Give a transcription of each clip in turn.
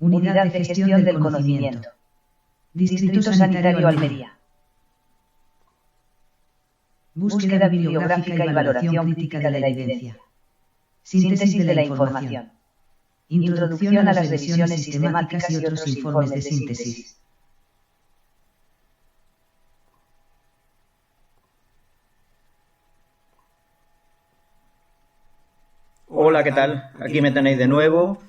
Unidad de Gestión del Conocimiento. Distrito Sanitario Almería. Búsqueda bibliográfica y valoración crítica de la evidencia. Síntesis de la información. Introducción a las revisiones sistemáticas y otros informes de síntesis. Hola, ¿qué tal? Aquí me tenéis de nuevo.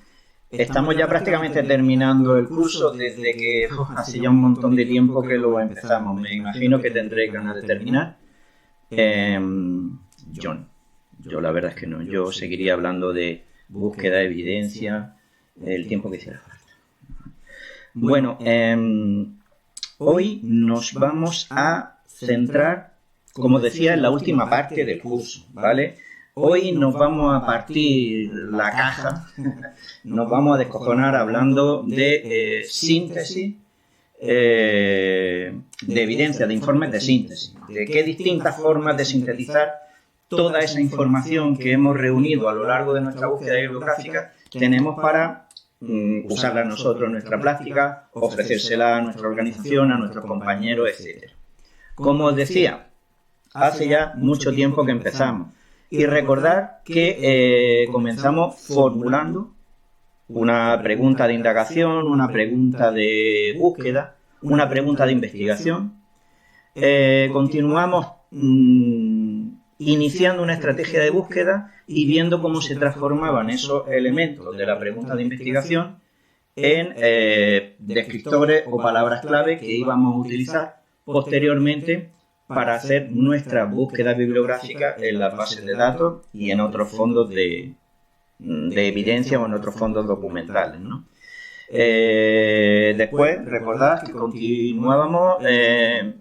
Estamos ya prácticamente terminando el curso desde que hace ya un montón de tiempo que lo empezamos. Me imagino que tendréis ganas de terminar. Yo la verdad es que no. Yo seguiría hablando de búsqueda de evidencia el tiempo que hiciera falta. Bueno, hoy nos vamos a centrar, como decía, en la última parte del curso, ¿vale? Hoy nos vamos a partir la caja, nos vamos a descojonar hablando de síntesis, de evidencia, de informes de síntesis, de qué distintas formas de sintetizar toda esa información que hemos reunido a lo largo de nuestra búsqueda bibliográfica tenemos para usarla nosotros en nuestra práctica, ofrecérsela a nuestra organización, a nuestros compañeros, etc. Como os decía, hace ya mucho tiempo que empezamos. Y recordar que comenzamos formulando una pregunta de indagación, una pregunta de búsqueda, una pregunta de investigación. Continuamos iniciando una estrategia de búsqueda y viendo cómo se transformaban esos elementos de la pregunta de investigación en descriptores o palabras clave que íbamos a utilizar posteriormente para hacer nuestra búsqueda bibliográfica en las bases de datos y en otros fondos de evidencia o en otros fondos documentales, ¿no? Después, recordad que continuábamos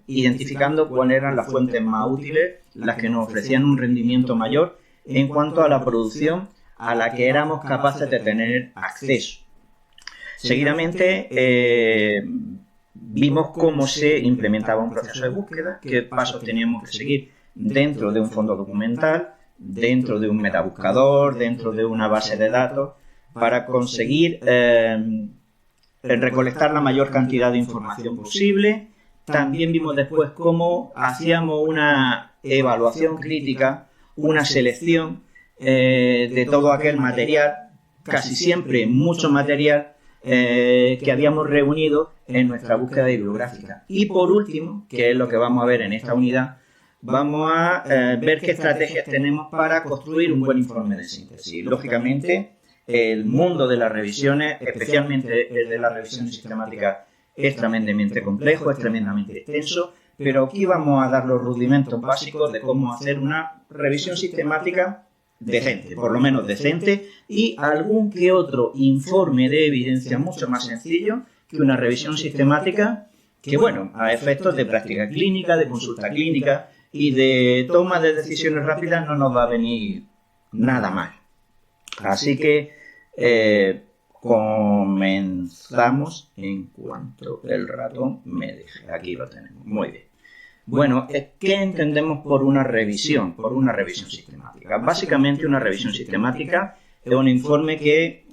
identificando cuáles eran las fuentes más útiles, las que nos ofrecían un rendimiento mayor en cuanto a la producción a la que éramos capaces de tener acceso. Seguidamente, vimos cómo se implementaba un proceso de búsqueda, qué pasos teníamos que seguir dentro de un fondo documental, dentro de un metabuscador, dentro de una base de datos, para conseguir recolectar la mayor cantidad de información posible. También vimos después cómo hacíamos una evaluación crítica, una selección de todo aquel material, casi siempre mucho material, que habíamos reunido en nuestra búsqueda bibliográfica. Y por último, que es lo que vamos a ver en esta unidad, vamos a ver qué estrategias tenemos para construir un buen informe de síntesis. Lógicamente, el mundo de las revisiones, especialmente el de las revisiones sistemáticas, es tremendamente complejo, es tremendamente extenso, pero aquí vamos a dar los rudimentos básicos de cómo hacer una revisión sistemática decente, por lo menos decente, y algún que otro informe de evidencia mucho más sencillo que una revisión sistemática que, bueno, a efectos de práctica clínica, de consulta clínica y de toma de decisiones rápidas no nos va a venir nada mal. Así que comenzamos en cuanto el ratón me deje. Aquí lo tenemos. Muy bien. Bueno, ¿qué entendemos por una revisión sistemática? Básicamente una revisión sistemática es un informe que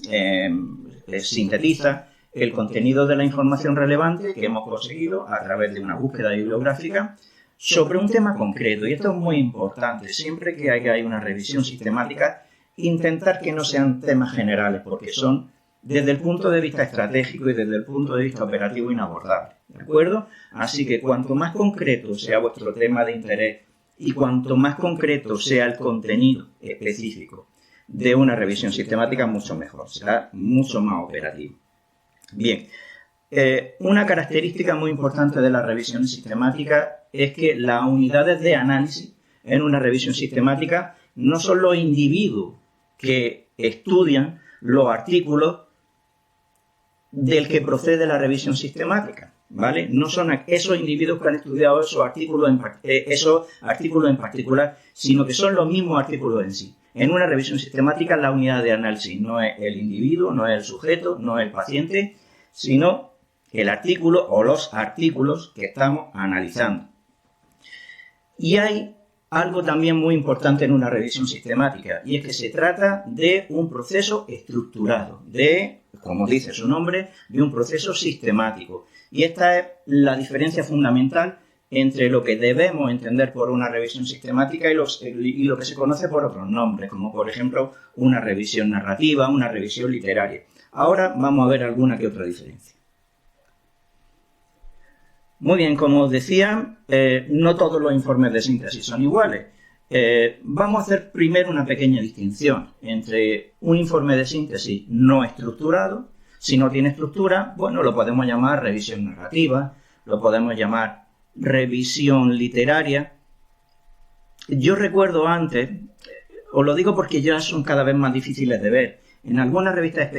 sintetiza el contenido de la información relevante que hemos conseguido a través de una búsqueda bibliográfica sobre un tema concreto. Y esto es muy importante. Siempre que hay una revisión sistemática, intentar que no sean temas generales, porque son, desde el punto de vista estratégico y desde el punto de vista operativo, inabordables. ¿De acuerdo? Así que cuanto más concreto sea vuestro tema de interés y cuanto más concreto sea el contenido específico de una revisión sistemática, mucho mejor. Será mucho más operativo. Bien. Una característica muy importante de la revisión sistemática es que las unidades de análisis en una revisión sistemática no son los individuos que estudian los artículos del que procede la revisión sistemática, ¿vale? No son esos individuos que han estudiado esos artículos en particular, sino que son los mismos artículos en sí. En una revisión sistemática, la unidad de análisis no es el individuo, no es el sujeto, no es el paciente, sino el artículo o los artículos que estamos analizando. Y hay algo también muy importante en una revisión sistemática, y es que se trata de un proceso estructurado, de como dice su nombre, de un proceso sistemático. Y esta es la diferencia fundamental entre lo que debemos entender por una revisión sistemática y lo que se conoce por otros nombres, como por ejemplo una revisión narrativa, una revisión literaria. Ahora vamos a ver alguna que otra diferencia. Muy bien, como os decía, no todos los informes de síntesis son iguales. Vamos a hacer primero una pequeña distinción entre un informe de síntesis no estructurado. Si no tiene estructura, bueno, lo podemos llamar revisión narrativa, lo podemos llamar revisión literaria. Yo recuerdo antes, os lo digo porque ya son cada vez más difíciles de ver, en algunas revistas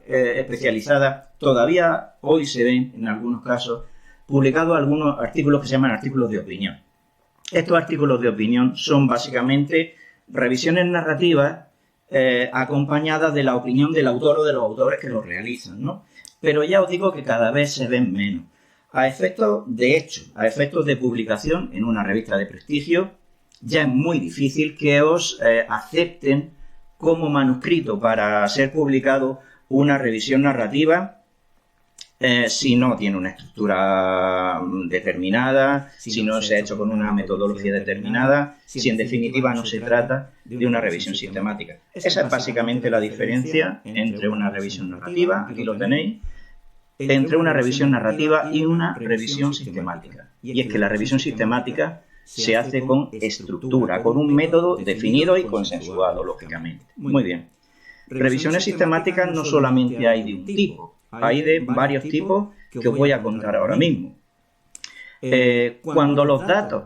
especializadas todavía hoy se ven, en algunos casos, publicados algunos artículos que se llaman artículos de opinión. Estos artículos de opinión son básicamente revisiones narrativas acompañadas de la opinión del autor o de los autores que lo realizan, ¿no? Pero ya os digo que cada vez se ven menos. A efectos de publicación en una revista de prestigio, ya es muy difícil que os acepten como manuscrito para ser publicado una revisión narrativa si no tiene una estructura determinada, si no se ha hecho con una metodología determinada, si en definitiva no se trata de una revisión sistemática. Esa es básicamente la diferencia entre una revisión narrativa, aquí lo tenéis, entre una revisión narrativa y una revisión sistemática. Y es que la revisión sistemática se hace con estructura, con un método definido y consensuado, lógicamente. Muy bien. Revisiones sistemáticas no solamente hay de un tipo, hay de varios tipos que os voy a contar ahora mismo. Cuando los datos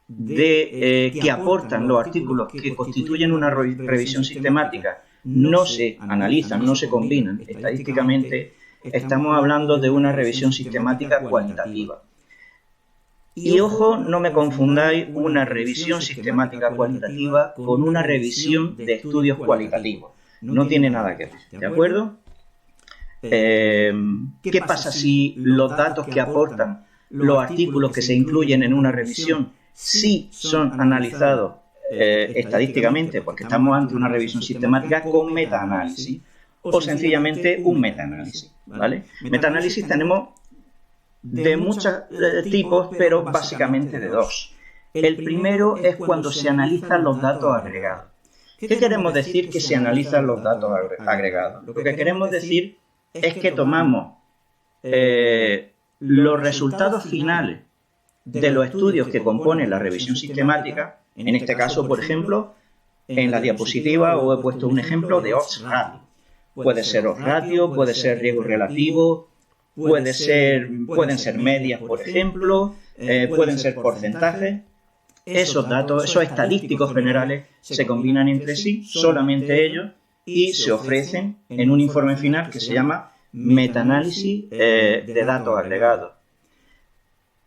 que aportan los artículos que constituyen una revisión sistemática no se analizan, no se combinan estadísticamente, estamos hablando de una revisión sistemática cualitativa. Y ojo, no me confundáis una revisión sistemática cualitativa con una revisión de estudios cualitativos. No tiene nada que ver, ¿de acuerdo? ¿Qué pasa si los datos que aportan los artículos que se incluyen en una revisión sí son analizados estadísticamente, porque estamos ante una revisión sistemática con metaanálisis, o sencillamente un metaanálisis, ¿vale? Metaanálisis tenemos de muchos tipos, pero básicamente de dos. El primero es cuando se analizan los datos agregados. ¿Qué queremos decir que se analizan los datos agregados? Lo que queremos decir es que tomamos los resultados finales de los estudios que componen la revisión sistemática. En este caso, por ejemplo, en la diapositiva os he puesto un ejemplo de odds ratio. Puede ser odds ratio, puede ser riesgo relativo, pueden ser medias, por ejemplo, pueden ser porcentajes. Esos datos, esos estadísticos generales, se combinan entre sí, solamente ellos, y se ofrecen en un informe final que se llama metaanálisis de datos agregados.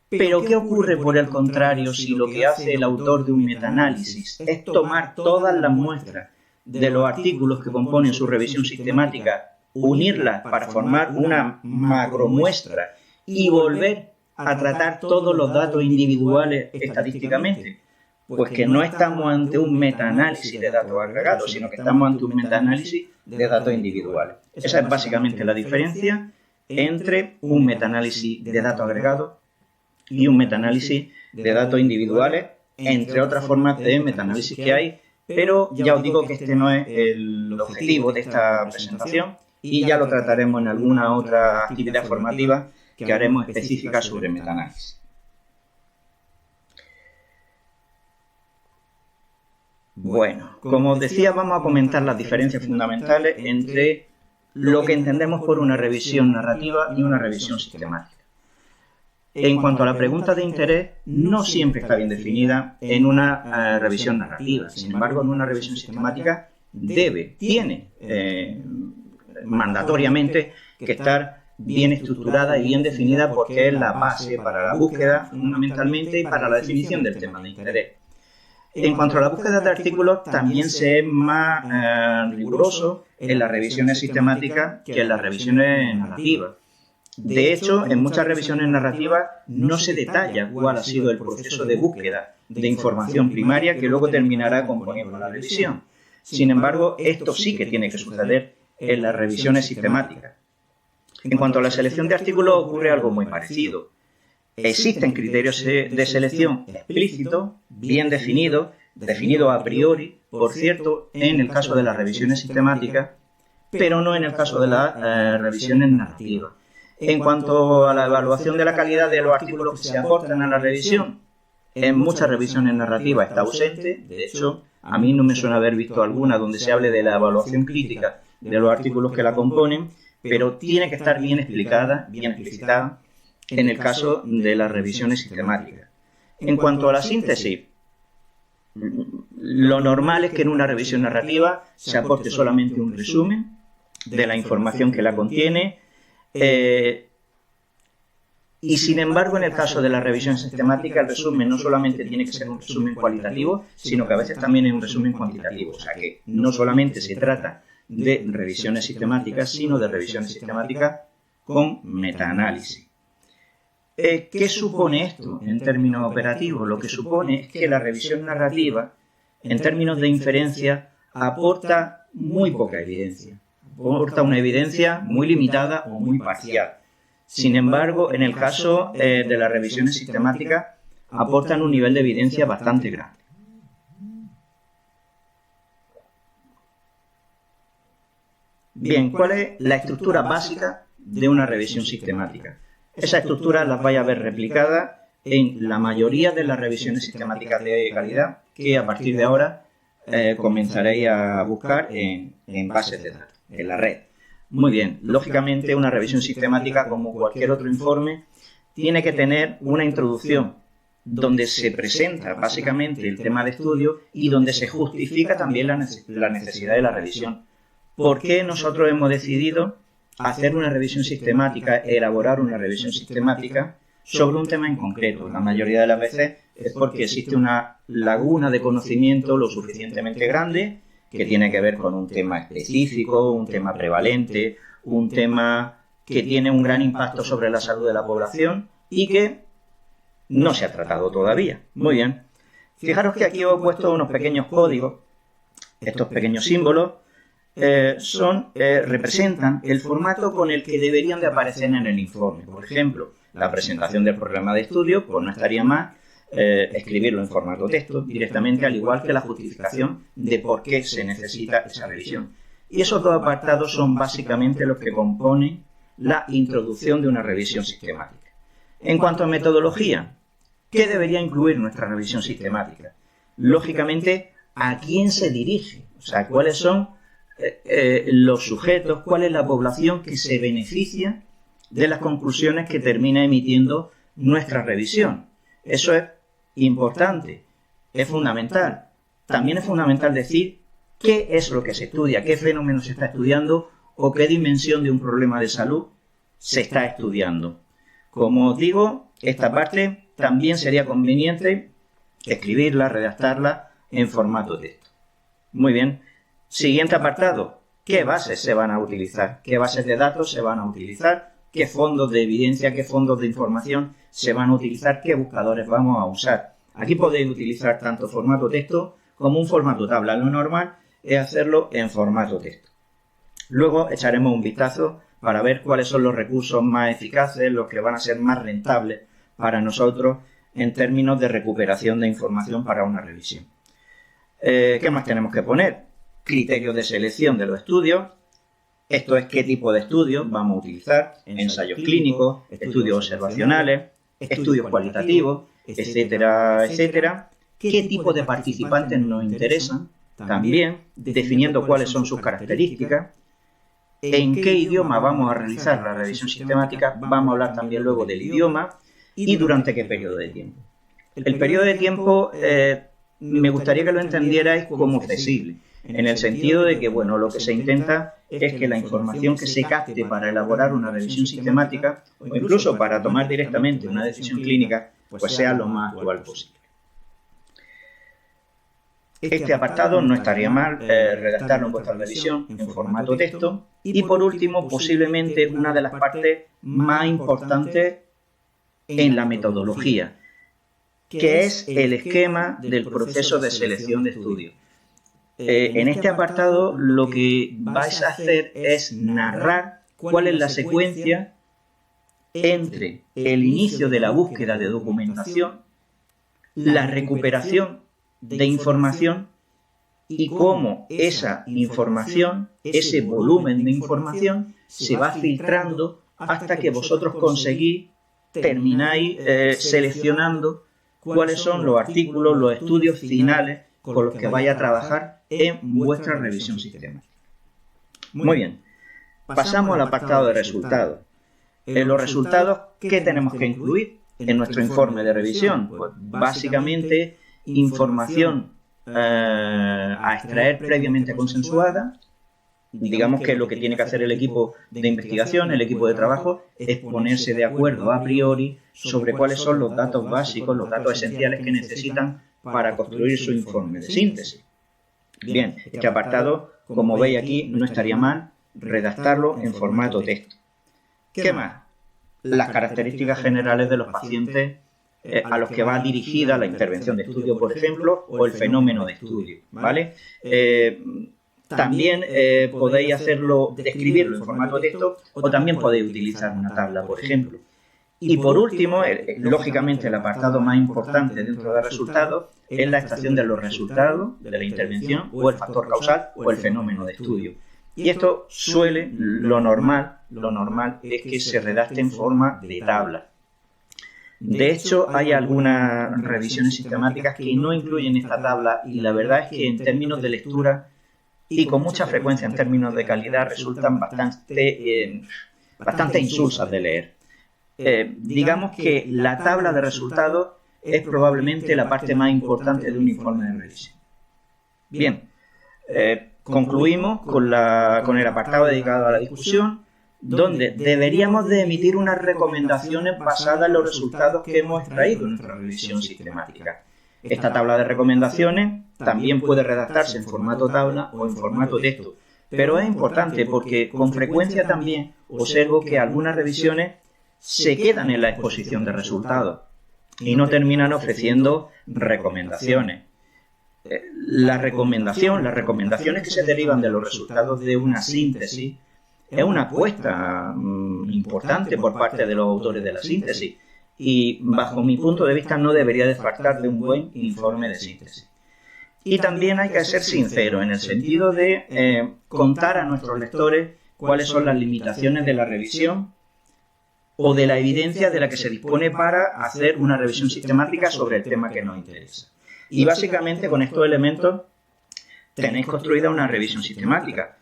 Pero ¿qué ocurre por el contrario si lo que hace el autor de un metaanálisis es tomar todas las muestras de los artículos que componen su revisión sistemática, unirlas para formar una macromuestra y volver a tratar todos los datos individuales estadísticamente? Pues que no estamos ante un metaanálisis de datos agregados, sino que estamos ante un metaanálisis de datos individuales. Esa es básicamente la diferencia entre un metaanálisis de datos agregados y un metaanálisis de datos individuales, entre otras formas de metaanálisis que hay, pero ya os digo que este no es el objetivo de esta presentación y ya lo trataremos en alguna otra actividad formativa que haremos específica sobre metaanálisis. Bueno, como os decía, vamos a comentar las diferencias fundamentales entre lo que entendemos por una revisión narrativa y una revisión sistemática. En cuanto a la pregunta de interés, no siempre está bien definida en una revisión narrativa. Sin embargo, en una revisión sistemática tiene mandatoriamente que estar bien estructurada y bien definida porque es la base para la búsqueda fundamentalmente y para la definición del tema de interés. En cuanto a la búsqueda de artículos, también se es más riguroso en las revisiones sistemáticas que en las revisiones narrativas. De hecho, en muchas revisiones narrativas no se detalla cuál ha sido el proceso de búsqueda de información primaria que luego terminará componiendo la revisión. Sin embargo, esto sí que tiene que suceder en las revisiones sistemáticas. En cuanto a la selección de artículos ocurre algo muy parecido. Existen criterios de selección explícitos, bien definidos a priori, por cierto, en el caso de las revisiones sistemáticas, pero no en el caso de las revisiones narrativas. En cuanto a la evaluación de la calidad de los artículos que se aportan a la revisión, en muchas revisiones narrativas está ausente. De hecho, a mí no me suena haber visto alguna donde se hable de la evaluación crítica de los artículos que la componen, pero tiene que estar bien explicada, bien explicitada en el caso de las revisiones sistemáticas. En cuanto a la síntesis, lo normal es que en una revisión narrativa se aporte solamente un resumen de la información que la contiene, y sin embargo, en el caso de la revisión sistemática, el resumen no solamente tiene que ser un resumen cualitativo, sino que a veces también es un resumen cuantitativo. O sea que no solamente se trata de revisiones sistemáticas, sino de revisiones sistemáticas con metaanálisis. ¿Qué supone esto en términos operativos? Lo que supone es que la revisión narrativa, en términos de inferencia, aporta muy poca evidencia. Aporta una evidencia muy limitada o muy parcial. Sin embargo, en el caso de las revisiones sistemáticas, aportan un nivel de evidencia bastante grande. Bien, ¿cuál es la estructura básica de una revisión sistemática? Esa estructura la vais a ver replicada en la mayoría de las revisiones sistemáticas de calidad que a partir de ahora comenzaréis a buscar en bases de datos, en la red. Muy bien, lógicamente una revisión sistemática, como cualquier otro informe, tiene que tener una introducción donde se presenta básicamente el tema de estudio y donde se justifica también la necesidad de la revisión. ¿Por qué nosotros hemos decidido hacer una revisión sistemática, elaborar una revisión sistemática sobre un tema en concreto? La mayoría de las veces es porque existe una laguna de conocimiento lo suficientemente grande que tiene que ver con un tema específico, un tema prevalente, un tema que tiene un gran impacto sobre la salud de la población y que no se ha tratado todavía. Muy bien. Fijaros que aquí os he puesto unos pequeños códigos. Estos pequeños símbolos representan el formato con el que deberían de aparecer en el informe. Por ejemplo, la presentación del programa de estudio, pues no estaría mal escribirlo en formato texto directamente, al igual que la justificación de por qué se necesita esa revisión. Y esos dos apartados son básicamente los que componen la introducción de una revisión sistemática. En cuanto a metodología, ¿qué debería incluir nuestra revisión sistemática? Lógicamente, ¿a quién se dirige? O sea, ¿cuáles son los sujetos? ¿Cuál es la población que se beneficia de las conclusiones que termina emitiendo nuestra revisión? Eso es importante, es fundamental. También es fundamental decir qué es lo que se estudia, qué fenómeno se está estudiando o qué dimensión de un problema de salud se está estudiando. Como os digo, esta parte también sería conveniente escribirla, redactarla en formato texto. Muy bien. Siguiente apartado. ¿Qué bases se van a utilizar? ¿Qué bases de datos se van a utilizar? ¿Qué fondos de evidencia, qué fondos de información se van a utilizar? ¿Qué buscadores vamos a usar? Aquí podéis utilizar tanto formato texto como un formato tabla. Lo normal es hacerlo en formato texto. Luego echaremos un vistazo para ver cuáles son los recursos más eficaces, los que van a ser más rentables para nosotros en términos de recuperación de información para una revisión. ¿Qué más tenemos que poner? Criterios de selección de los estudios. Esto es qué tipo de estudios vamos a utilizar, ensayos clínicos, estudios observacionales, estudios cualitativos, etcétera, etcétera. ¿Qué tipo de participantes nos interesan? También definiendo cuáles son sus características. ¿En qué idioma vamos a realizar la revisión sistemática? Vamos a hablar también luego del idioma y durante qué periodo de tiempo. El periodo de tiempo me gustaría que lo entendierais como flexible, en el sentido de que, bueno, lo que se intenta es que la información que se capte para elaborar una revisión sistemática o incluso para tomar directamente una decisión clínica, pues sea lo más actual posible. Este apartado no estaría mal redactarlo en vuestra revisión en formato texto. Y por último, posiblemente una de las partes más importantes en la metodología, que es el esquema del proceso de selección de estudio. En este apartado lo que vais a hacer es narrar cuál es la secuencia entre el inicio de la búsqueda de documentación, la recuperación de información y cómo esa información, ese volumen de información, se va filtrando hasta que vosotros conseguís, termináis seleccionando cuáles son los artículos, los estudios finales con los que vais a trabajar en vuestra revisión sistemática. Muy bien, pasamos al apartado de resultados. En los resultados, ¿qué tenemos que incluir en nuestro informe de revisión? Pues básicamente información a extraer previamente consensuada. Digamos que lo que tiene que hacer el equipo de investigación, el equipo de trabajo, es ponerse de acuerdo a priori sobre cuáles son los datos básicos, los datos esenciales que necesitan para construir su informe de síntesis. Bien, este apartado, como veis aquí, no estaría mal redactarlo en formato texto. ¿Qué más? Las características generales de los pacientes a los que va dirigida la intervención de estudio, por ejemplo, o el fenómeno de estudio, ¿vale? También podéis describirlo en formato texto, o también podéis utilizar una tabla, por ejemplo. Y por último, lógicamente el apartado más importante dentro de resultados es la extracción de los resultados de la intervención, o el factor causal, o el fenómeno de estudio. Y esto lo normal es que se redacte en forma de tabla. De hecho, hay algunas revisiones sistemáticas que no incluyen esta tabla y la verdad es que en términos de lectura y con mucha frecuencia en términos de calidad resultan bastante insulsas de leer. Digamos que la tabla de resultados es probablemente la parte más importante de un informe de revisión. Bien, concluimos con el apartado dedicado a la discusión, donde deberíamos de emitir unas recomendaciones basadas en los resultados que hemos extraído en nuestra revisión sistemática. Esta tabla de recomendaciones también puede redactarse en formato tabla o en formato texto, pero es importante porque con frecuencia también observo que algunas revisiones se quedan en la exposición de resultados y no terminan ofreciendo recomendaciones. Las recomendaciones que se derivan de los resultados de una síntesis es una apuesta importante por parte de los autores de la síntesis y, bajo mi punto de vista, no debería de faltar de un buen informe de síntesis. Y también hay que ser sincero en el sentido de contar a nuestros lectores cuáles son las limitaciones de la revisión o de la evidencia de la que se dispone para hacer una revisión sistemática sobre el tema que nos interesa. Y básicamente con estos elementos tenéis construida una revisión sistemática.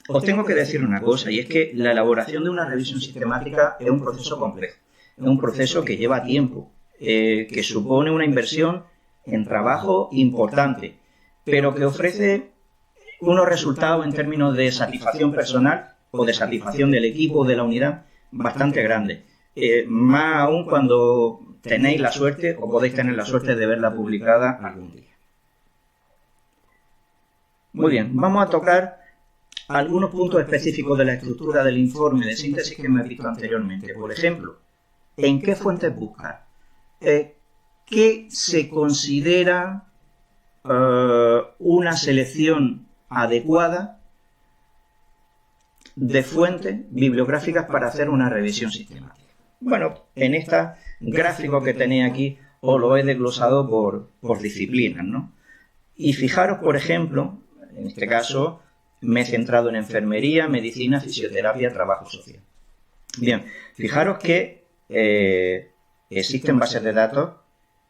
Os tengo que decir una cosa, y es que la elaboración de una revisión sistemática es un proceso complejo, es un proceso que lleva tiempo, que supone una inversión en trabajo importante, pero que ofrece unos resultados en términos de satisfacción personal o de satisfacción del equipo o de la unidad bastante grandes. Más aún cuando tenéis la suerte o podéis tener la suerte de verla publicada algún día. Muy bien, vamos a tocar algunos puntos específicos de la estructura del informe de síntesis que hemos visto anteriormente. Por ejemplo, ¿en qué fuentes buscar? ¿Qué se considera una selección adecuada de fuentes bibliográficas para hacer una revisión sistemática? Bueno, en este gráfico que tenéis aquí os lo he desglosado por disciplinas, ¿no? Y fijaros, por ejemplo, en este caso me he centrado en enfermería, medicina, fisioterapia, trabajo social. Bien, fijaros que existen bases de datos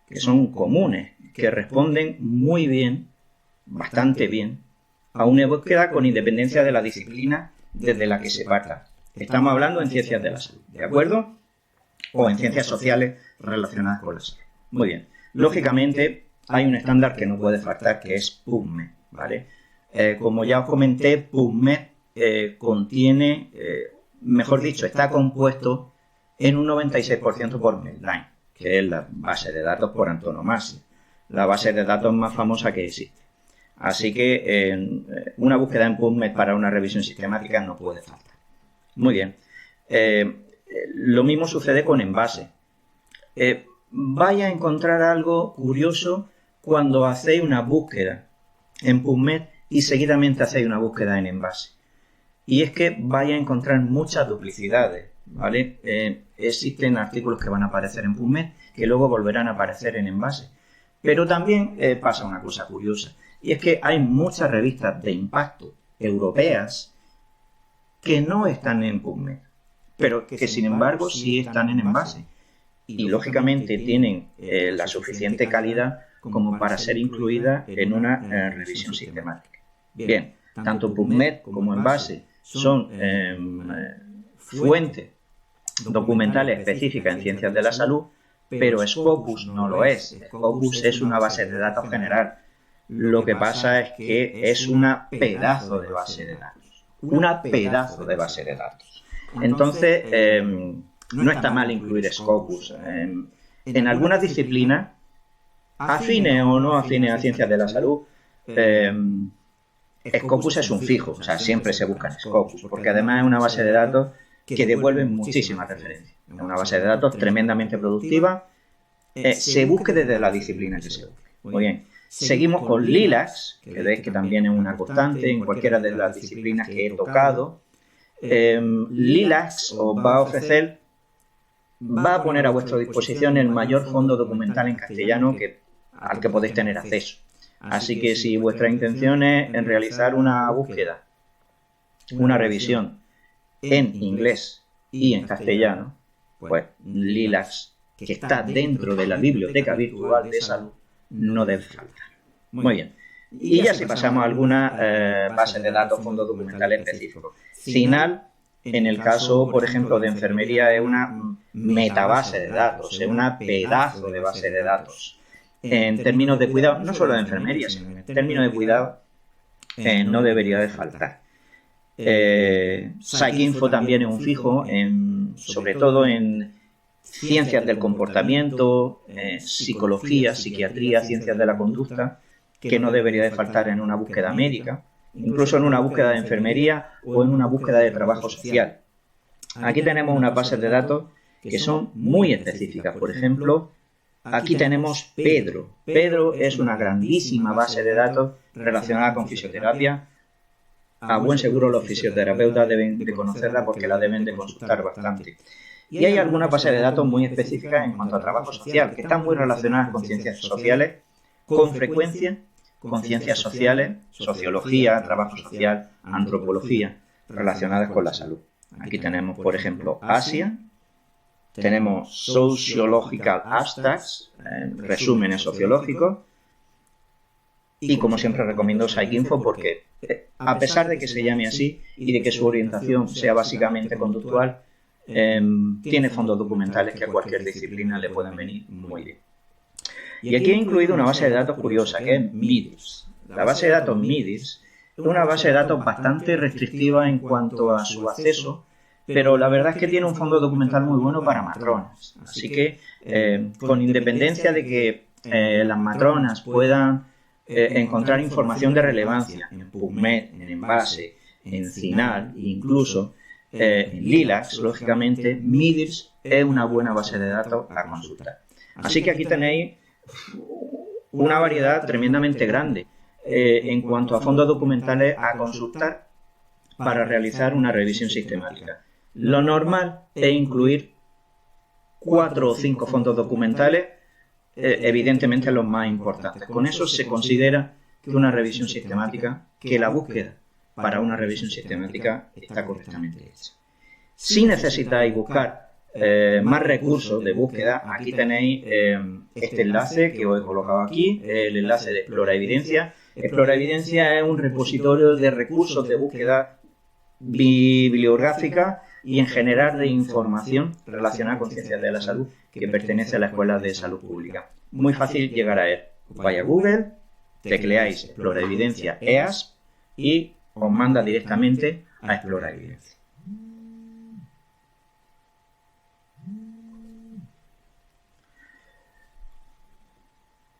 que son comunes, que responden muy bien, bastante bien, a una búsqueda con independencia de la disciplina desde la que se parta. Estamos hablando en ciencias de la salud, ¿de acuerdo? O en ciencias sociales relacionadas con la salud. Muy bien. Lógicamente, hay un estándar que no puede faltar, que es PubMed, ¿vale? Como ya os comenté, PubMed contiene, mejor dicho, está compuesto en un 96% por Medline, que es la base de datos por antonomasia, la base de datos más famosa que existe. Así que una búsqueda en PubMed para una revisión sistemática no puede faltar. Muy bien. Lo mismo sucede con Embase. Vais a encontrar algo curioso cuando hacéis una búsqueda en PubMed y seguidamente hacéis una búsqueda en Embase. Y es que vais a encontrar muchas duplicidades, ¿vale? Existen artículos que van a aparecer en PubMed que luego volverán a aparecer en Embase. Pero también pasa una cosa curiosa, y es que hay muchas revistas de impacto europeas que no están en PubMed, pero que sin embargo sí están en Embase. Y lógicamente tienen la suficiente calidad como para ser incluidas en una revisión sistemática. Bien, tanto PubMed como Embase son fuentes documentales específicas en ciencias de la salud, pero Scopus no lo es. Scopus es una base de datos general. Lo que pasa es que es una pedazo de base de datos. Una pedazo de base de datos. Entonces, no está mal incluir Scopus. En algunas disciplinas, afines o no afines a ciencias de la salud, Scopus es un fijo. O sea, siempre se busca en Scopus, porque además es una base de datos que devuelve muchísimas referencias. Es una base de datos tremendamente productiva. Se busque desde la disciplina que se busque. Muy bien. Seguimos con Lilacs, que veis que también es una constante en cualquiera de las disciplinas que he tocado. Lilacs os va a ofrecer, va a poner a vuestra disposición el mayor fondo documental en castellano al que podéis tener acceso. Así que si vuestra intención es en realizar una búsqueda, una revisión en inglés y en castellano, pues Lilacs, que está dentro de la biblioteca virtual de salud, no debe faltar. Muy bien. Y ya si pasamos a alguna base de datos, fondo documental específico. CINAHL, en el caso, por ejemplo, de enfermería, es una metabase de datos, es una pedazo de base de datos. En términos de cuidado, no solo de enfermería, sino en términos de cuidado, no debería de faltar. PsycInfo también es un fijo, sobre todo en ciencias del comportamiento, psicología, psiquiatría, ciencias de la conducta, que no debería de faltar en una búsqueda médica, incluso en una búsqueda de enfermería o en una búsqueda de trabajo social. Aquí tenemos unas bases de datos que son muy específicas. Por ejemplo, aquí tenemos Pedro. Pedro es una grandísima base de datos relacionada con fisioterapia. A buen seguro los fisioterapeutas deben de conocerla porque la deben de consultar bastante. Y hay algunas bases de datos muy específicas en cuanto a trabajo social, que están muy relacionadas con ciencias sociales, con frecuencia con ciencias sociales, sociología, trabajo social, antropología, relacionadas con la salud. Aquí tenemos, por ejemplo, Asia, tenemos Sociological Abstracts, resúmenes sociológicos, y como siempre recomiendo PsycInfo porque, a pesar de que se llame así y de que su orientación sea básicamente conductual, tiene fondos documentales que a cualquier disciplina le pueden venir muy bien. Y aquí he incluido una base de datos curiosa, que es MIDIS. La base de datos MIDIS es una base de datos bastante restrictiva en cuanto a su acceso, pero la verdad es que tiene un fondo documental muy bueno para matronas. Así que, con independencia de que las matronas puedan encontrar información de relevancia en PubMed, en Embase, en CINAHL, incluso en Lilacs, lógicamente, MIDIS es una buena base de datos a consultar. Así que aquí tenéis una variedad tremendamente grande en cuanto a fondos documentales a consultar para realizar una revisión sistemática. Lo normal es incluir 4 o 5 fondos documentales, evidentemente los más importantes. Con eso se considera que una revisión sistemática, que la búsqueda para una revisión sistemática está correctamente hecha. Si necesitáis buscar más recursos de búsqueda, aquí tenéis este enlace que os he colocado aquí, el enlace de Explora Evidencia. Explora Evidencia es un repositorio de recursos de búsqueda bibliográfica y en general de información relacionada con ciencias de la salud que pertenece a la Escuela de Salud Pública. Muy fácil llegar a él. Vais a Google, tecleáis Explora Evidencia EASP y os manda directamente a Explora Evidencia.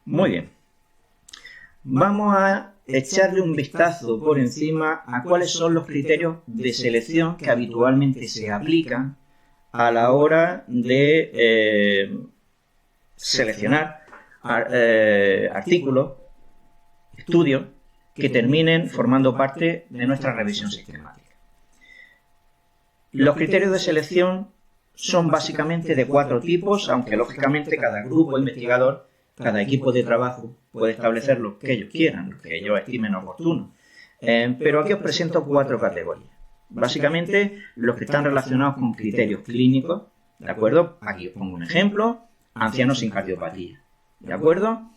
Muy bien. Vamos a echarle un vistazo por encima a cuáles son los criterios de selección que habitualmente se aplican a la hora de seleccionar artículos, estudios que terminen formando parte de nuestra revisión sistemática. Los criterios de selección son básicamente de 4 tipos, aunque lógicamente cada grupo investigador, cada equipo de trabajo puede establecer lo que ellos quieran, lo que ellos estimen oportuno. Pero aquí os presento 4 categorías. Básicamente los que están relacionados con criterios clínicos, ¿de acuerdo? Aquí os pongo un ejemplo, ancianos sin cardiopatía, ¿de acuerdo?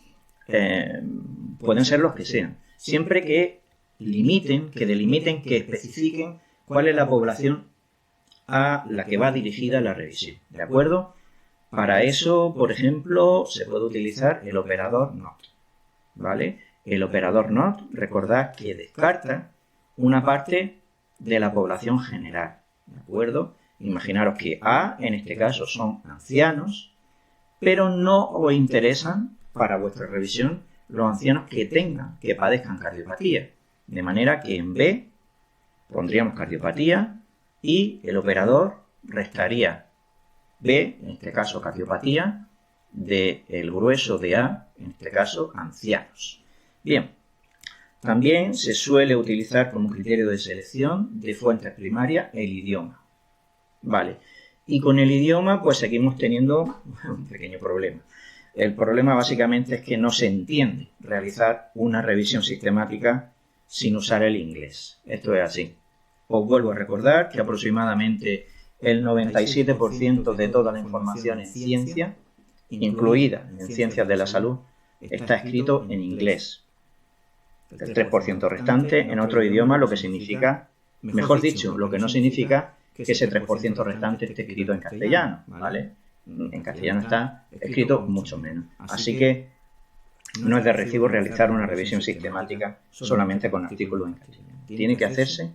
Pueden ser los que sean, siempre que delimiten, que especifiquen cuál es la población a la que va dirigida la revisión, ¿de acuerdo? Para eso, por ejemplo, se puede utilizar el operador NOT, ¿vale? El operador NOT, recordad que descarta una parte de la población general, ¿de acuerdo? Imaginaros que A, en este caso, son ancianos, pero no os interesan para vuestra revisión los ancianos que padezcan cardiopatía. De manera que en B pondríamos cardiopatía y el operador restaría B, en este caso cardiopatía, del grueso de A, en este caso ancianos. Bien, también se suele utilizar como criterio de selección de fuentes primarias el idioma. Vale, y con el idioma pues seguimos teniendo un pequeño problema. El problema básicamente es que no se entiende realizar una revisión sistemática sin usar el inglés. Esto es así. Os vuelvo a recordar que aproximadamente el 97% de toda la información en ciencia, incluida en ciencias de la salud, está escrito en inglés. El 3% restante en otro idioma, lo que significa, mejor dicho, lo que no significa que ese 3% restante esté escrito en castellano, ¿vale? En castellano está escrito mucho menos. Así que no es de recibo realizar una revisión sistemática solamente con artículos en castellano. Tiene que hacerse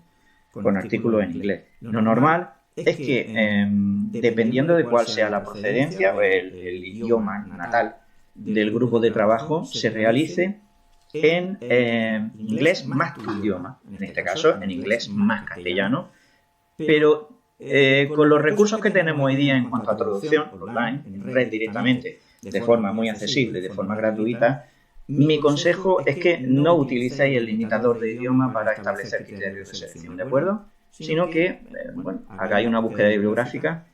con artículos en inglés. Lo normal es que, dependiendo de cuál sea la procedencia o el idioma natal del grupo de trabajo, se realice en inglés más tu idioma, en este caso en inglés más castellano, pero con los recursos que tenemos hoy día en cuanto a traducción online, en red directamente, de forma muy accesible, de forma gratuita, mi consejo es que no utilicéis el limitador de idioma para establecer criterios de selección, ¿de acuerdo? Sino que hagáis una búsqueda bibliográfica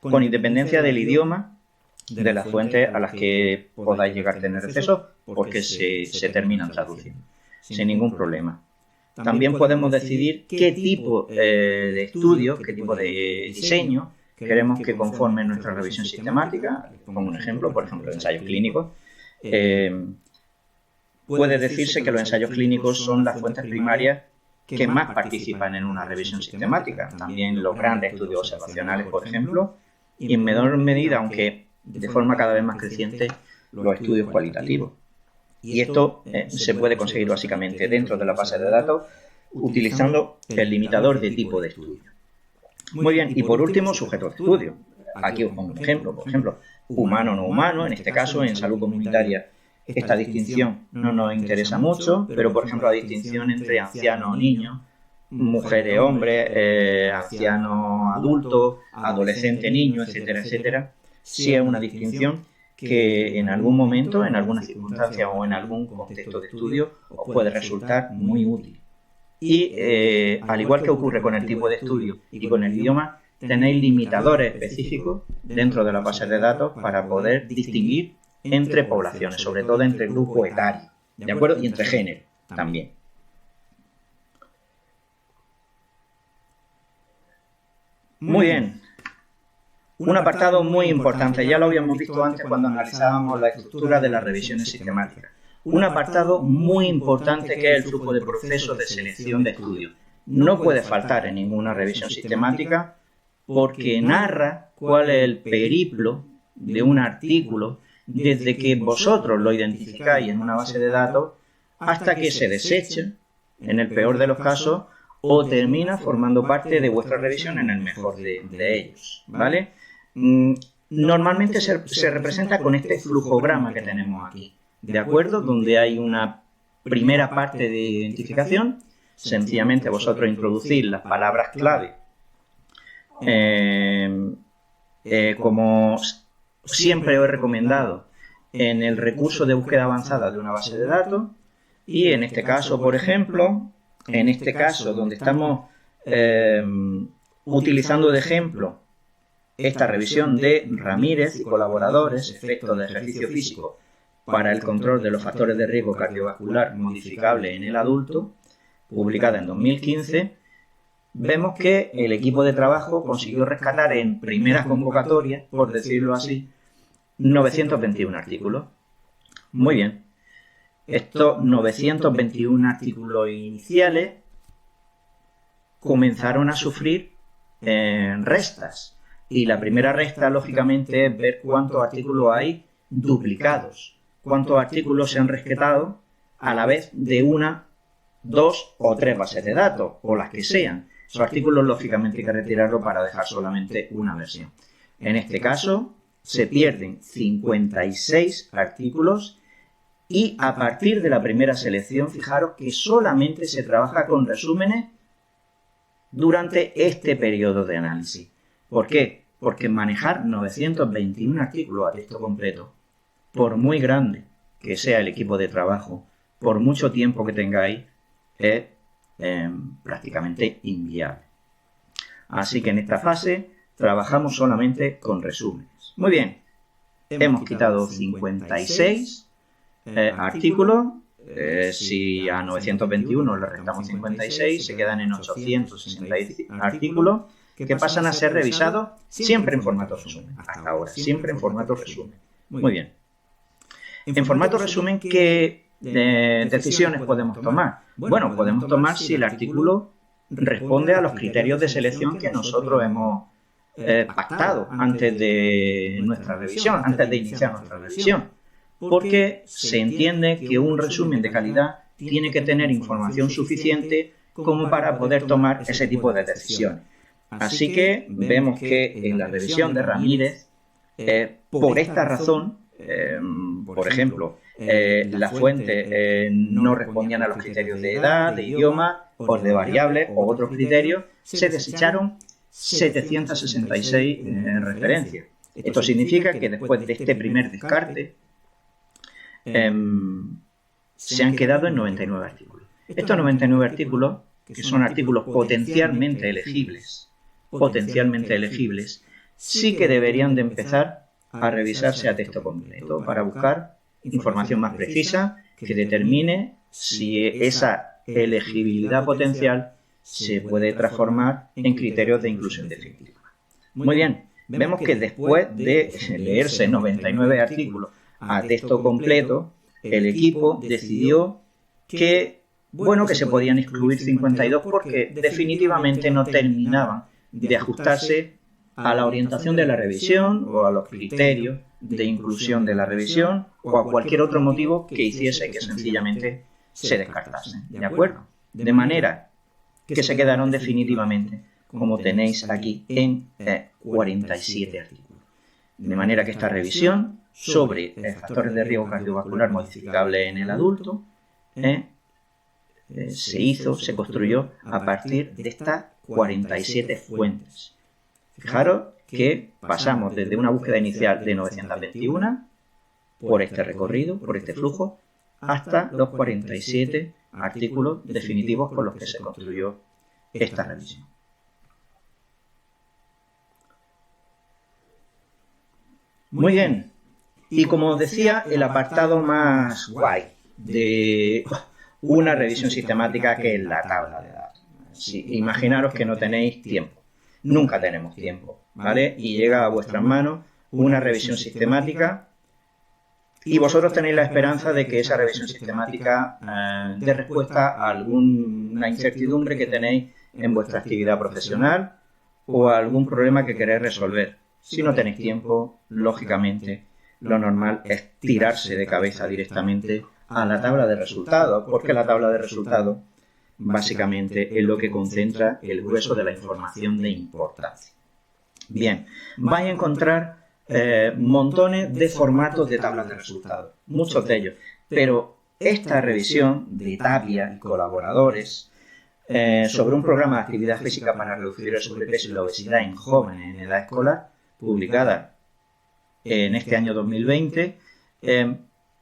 con independencia del idioma de las fuentes a las que podáis llegar a tener acceso, porque se terminan traduciendo, sin ningún problema. También podemos decidir qué tipo de estudio, qué tipo de diseño queremos que conforme nuestra revisión sistemática. Pongo un ejemplo, por ejemplo, ensayos clínicos. Puede decirse que los ensayos clínicos son las fuentes primarias que más participan en una revisión sistemática. También los grandes estudios observacionales, por ejemplo, y en menor medida, aunque de forma cada vez más creciente, los estudios cualitativos. Y esto se puede conseguir básicamente dentro de la base de datos utilizando el limitador de tipo de estudio. Muy bien, y por último, sujeto de estudio. Aquí os pongo un ejemplo, por ejemplo, humano o no humano, en este caso en salud comunitaria. Esta distinción no nos interesa mucho, pero por ejemplo la distinción entre anciano o niño, mujeres, hombres, anciano, adulto, adolescente, niño, etcétera, etcétera, sí es una distinción que en algún momento, en alguna circunstancia o en algún contexto de estudio os puede resultar muy útil. Y al igual que ocurre con el tipo de estudio y con el idioma, tenéis limitadores específicos dentro de la base de datos para poder distinguir entre poblaciones, sobre todo entre grupos etarios, ¿de acuerdo? Y entre géneros también. Muy bien. Un apartado muy importante, ya lo habíamos visto antes cuando analizábamos la estructura de las revisiones sistemáticas. Un apartado muy importante que es el flujo de procesos de selección de estudios. No puede faltar en ninguna revisión sistemática porque narra cuál es el periplo de un artículo desde que vosotros lo identificáis en una base de datos hasta que se desecha, en el peor de los casos, o termina formando parte de vuestra revisión en el mejor de ellos, ¿vale? Normalmente se representa con este flujograma que tenemos aquí, ¿de acuerdo? Donde hay una primera parte de identificación, sencillamente vosotros introducís las palabras clave, como siempre os he recomendado en el recurso de búsqueda avanzada de una base de datos, Y en este caso, por ejemplo, en este caso donde estamos utilizando de ejemplo esta revisión de Ramírez y colaboradores, efectos de ejercicio físico para el control de los factores de riesgo cardiovascular modificable en el adulto, publicada en 2015, vemos que el equipo de trabajo consiguió rescatar en primeras convocatorias, por decirlo así, 921 artículos. Muy bien. Estos 921 artículos iniciales comenzaron a sufrir restas. Y la primera resta, lógicamente, es ver cuántos artículos hay duplicados, cuántos artículos se han rescatado a la vez de una, dos o tres bases de datos, o las que sean. Esos artículos, lógicamente, hay que retirarlos para dejar solamente una versión. En este caso, se pierden 56 artículos y a partir de la primera selección, fijaros que solamente se trabaja con resúmenes durante este periodo de análisis. ¿Por qué? Porque manejar 921 artículos a texto completo, por muy grande que sea el equipo de trabajo, por mucho tiempo que tengáis, es prácticamente inviable. Así que en esta fase trabajamos solamente con resúmenes. Muy bien, hemos quitado 56 artículos. Si a 921 le restamos 56, se quedan en 860 artículos que pasan a ser revisados siempre en formato resumen. Hasta ahora, siempre en formato resumen. Muy bien. En formato resumen, ¿qué decisiones podemos tomar? Bueno, podemos tomar si el artículo responde a los criterios de selección que nosotros hemos pactado antes de nuestra revisión, antes de iniciar nuestra revisión. Porque se entiende que un resumen de calidad tiene que tener información suficiente como para poder tomar ese tipo de decisiones. Así que vemos que en la revisión de Ramírez, por esta razón, por ejemplo, las fuentes no respondían a los criterios de edad, de idioma, o de variables o otros criterios, se desecharon 766 referencias. Esto significa que después de este primer descarte, se han quedado en 99 artículos. Estos 99 artículos, que son artículos potencialmente elegibles, sí que deberían de empezar a revisarse a texto completo para buscar información más precisa que determine si esa elegibilidad potencial se puede transformar en criterios de inclusión definitiva. Muy bien, vemos que después de leerse 99 artículos a texto completo, el equipo decidió que se podían excluir 52 porque definitivamente no terminaban de ajustarse a la orientación de la revisión o a los criterios de inclusión de la revisión o a cualquier otro motivo que hiciese que sencillamente se descartasen. ¿De acuerdo? De manera que se quedaron definitivamente, como tenéis aquí, en 47 artículos. De manera que esta revisión sobre factores de riesgo cardiovascular modificable en el adulto se construyó a partir de estas 47 fuentes. Fijaros que pasamos desde una búsqueda inicial de 921 por este recorrido, por este flujo, hasta los 47 artículos definitivos con los que se construyó esta revisión. Muy bien. Y como os decía, el apartado más guay de una revisión sistemática, que es la tabla de datos. Imaginaros que no tenéis tiempo. Nunca tenemos tiempo, ¿vale? Y llega a vuestras manos una revisión sistemática y vosotros tenéis la esperanza de que esa revisión sistemática dé respuesta a alguna incertidumbre que tenéis en vuestra actividad profesional o a algún problema que queréis resolver. Si no tenéis tiempo, lógicamente, lo normal es tirarse de cabeza directamente a la tabla de resultados, porque la tabla de resultados básicamente es lo que concentra el grueso de la información de importancia. Bien, vais a encontrar montones de formatos de tablas de resultados, muchos de ellos, pero esta revisión de Tapia y colaboradores sobre un programa de actividad física para reducir el sobrepeso y la obesidad en jóvenes en edad escolar, publicada en este año 2020,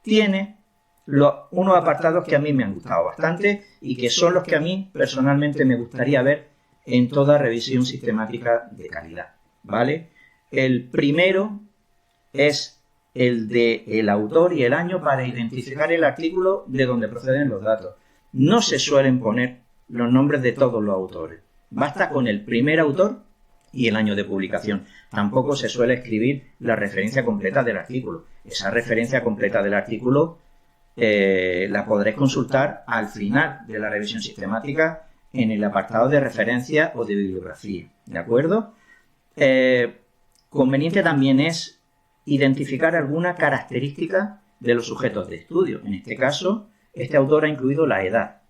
tiene unos apartados que a mí me han gustado bastante y que son los que a mí personalmente me gustaría ver en toda revisión sistemática de calidad, ¿vale? El primero es el de el autor y el año para identificar el artículo de donde proceden los datos. No se suelen poner los nombres de todos los autores. Basta con el primer autor y el año de publicación. Tampoco se suele escribir la referencia completa del artículo. Esa referencia completa del artículo la podréis consultar al final de la revisión sistemática en el apartado de referencia o de bibliografía. ¿De acuerdo? Conveniente también es identificar alguna característica de los sujetos de estudio. En este caso, este autor ha incluido la edad.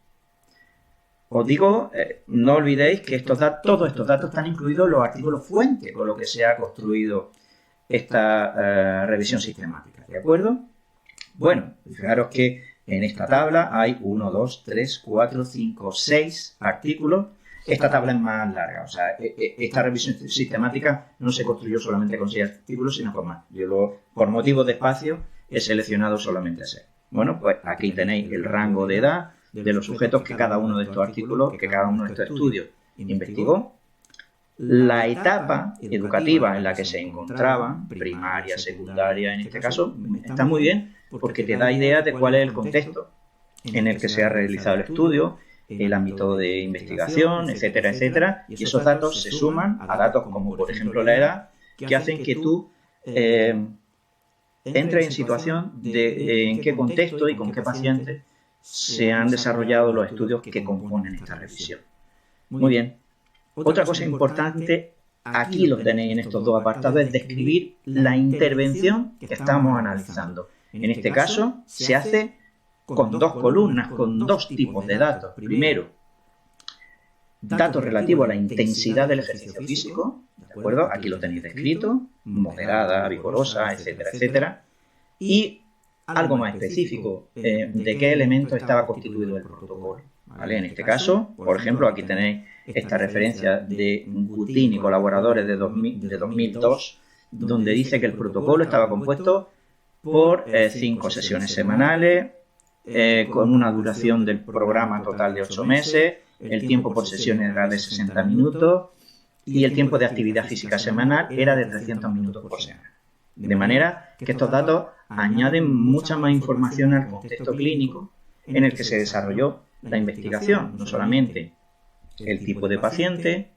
Os digo, no olvidéis que todos estos datos están incluidos en los artículos fuente con los que se ha construido esta revisión sistemática. ¿De acuerdo? Bueno, fijaros que en esta tabla hay 1, 2, 3, 4, 5, 6 artículos. Esta tabla es más larga, o sea, esta revisión sistemática no se construyó solamente con 6 artículos, sino con más. Yo, por motivos de espacio, he seleccionado solamente 6. Bueno, pues aquí tenéis el rango de edad de los sujetos que cada uno de estos artículos, que cada uno de estos estudios investigó, la etapa educativa en la que se encontraban, primaria, secundaria, en este caso, está muy bien porque te da idea de cuál es el contexto en el que se ha realizado el estudio, el ámbito de investigación, etcétera, etcétera, y esos datos se suman a datos como, por ejemplo, la edad, que hacen que tú entres en situación de en qué contexto y con qué pacientes se han desarrollado los estudios que componen esta revisión. Muy bien. Otra cosa importante, aquí lo tenéis en estos dos apartados, es describir la intervención que estamos analizando. En este caso, se hace con dos columnas, con dos tipos de datos. Primero, datos relativos a la intensidad del ejercicio físico, ¿de acuerdo? Aquí lo tenéis descrito, moderada, vigorosa, etcétera, etcétera. Y algo más específico, de qué elementos estaba constituido el protocolo, ¿vale? En este caso, por ejemplo, aquí tenéis esta referencia de Gutin y colaboradores de 2002, donde dice que el protocolo estaba compuesto por 5 sesiones semanales, con una duración del programa total de 8 meses, el tiempo por sesiones era de 60 minutos y el tiempo de actividad física semanal era de 300 minutos por semana. De manera que estos datos añaden mucha más información al contexto clínico en el que se desarrolló la investigación, no solamente el tipo de paciente,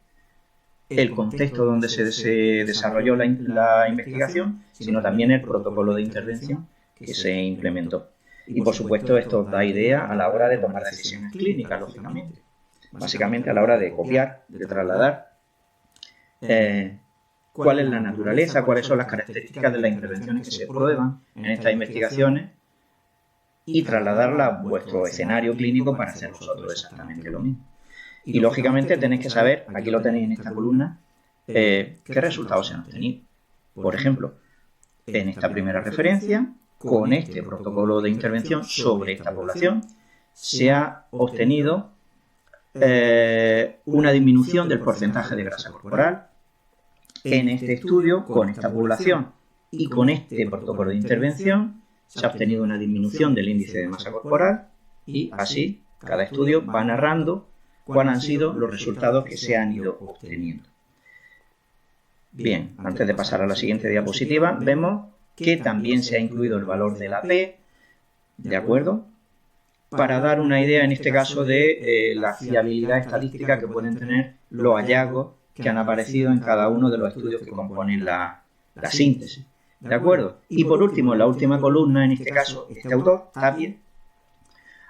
el contexto donde se desarrolló la investigación, sino también el protocolo de intervención que se implementó. Y por supuesto esto da idea a la hora de tomar decisiones clínicas, lógicamente. Básicamente a la hora de copiar, de trasladar cuál es la naturaleza, cuáles son las características de las intervenciones que se prueban en estas investigaciones y trasladarla a vuestro escenario clínico para hacer vosotros exactamente lo mismo. Y lógicamente tenéis que saber, aquí lo tenéis en esta columna, qué resultados se han obtenido. Por ejemplo, en esta primera referencia, con este protocolo de intervención sobre esta población, se ha obtenido una disminución del porcentaje de grasa corporal. En este estudio, con esta población y con este protocolo de intervención, se ha obtenido una disminución del índice de masa corporal y así cada estudio va narrando cuáles han sido los resultados que se han ido obteniendo. Bien, antes de pasar a la siguiente diapositiva, vemos que también se ha incluido el valor de la P, ¿de acuerdo? Para dar una idea, en este caso, de la fiabilidad estadística que pueden tener los hallazgos que han aparecido en cada uno de los estudios que componen la síntesis, ¿de acuerdo? Y por último, en la última columna, en este caso, este autor, Tapia,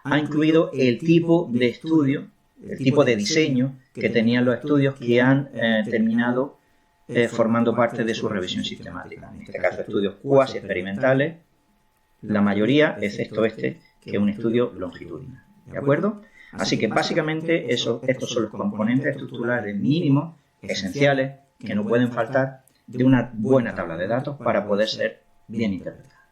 ha incluido el tipo de estudio, el tipo de diseño que tenían los estudios que han terminado formando parte de su revisión sistemática. En este caso, estudios cuasi experimentales, la mayoría, excepto este, que es un estudio longitudinal, ¿de acuerdo? Así que básicamente estos son los componentes estructurales mínimos, esenciales, que no pueden faltar de una buena tabla de datos para poder ser bien interpretada.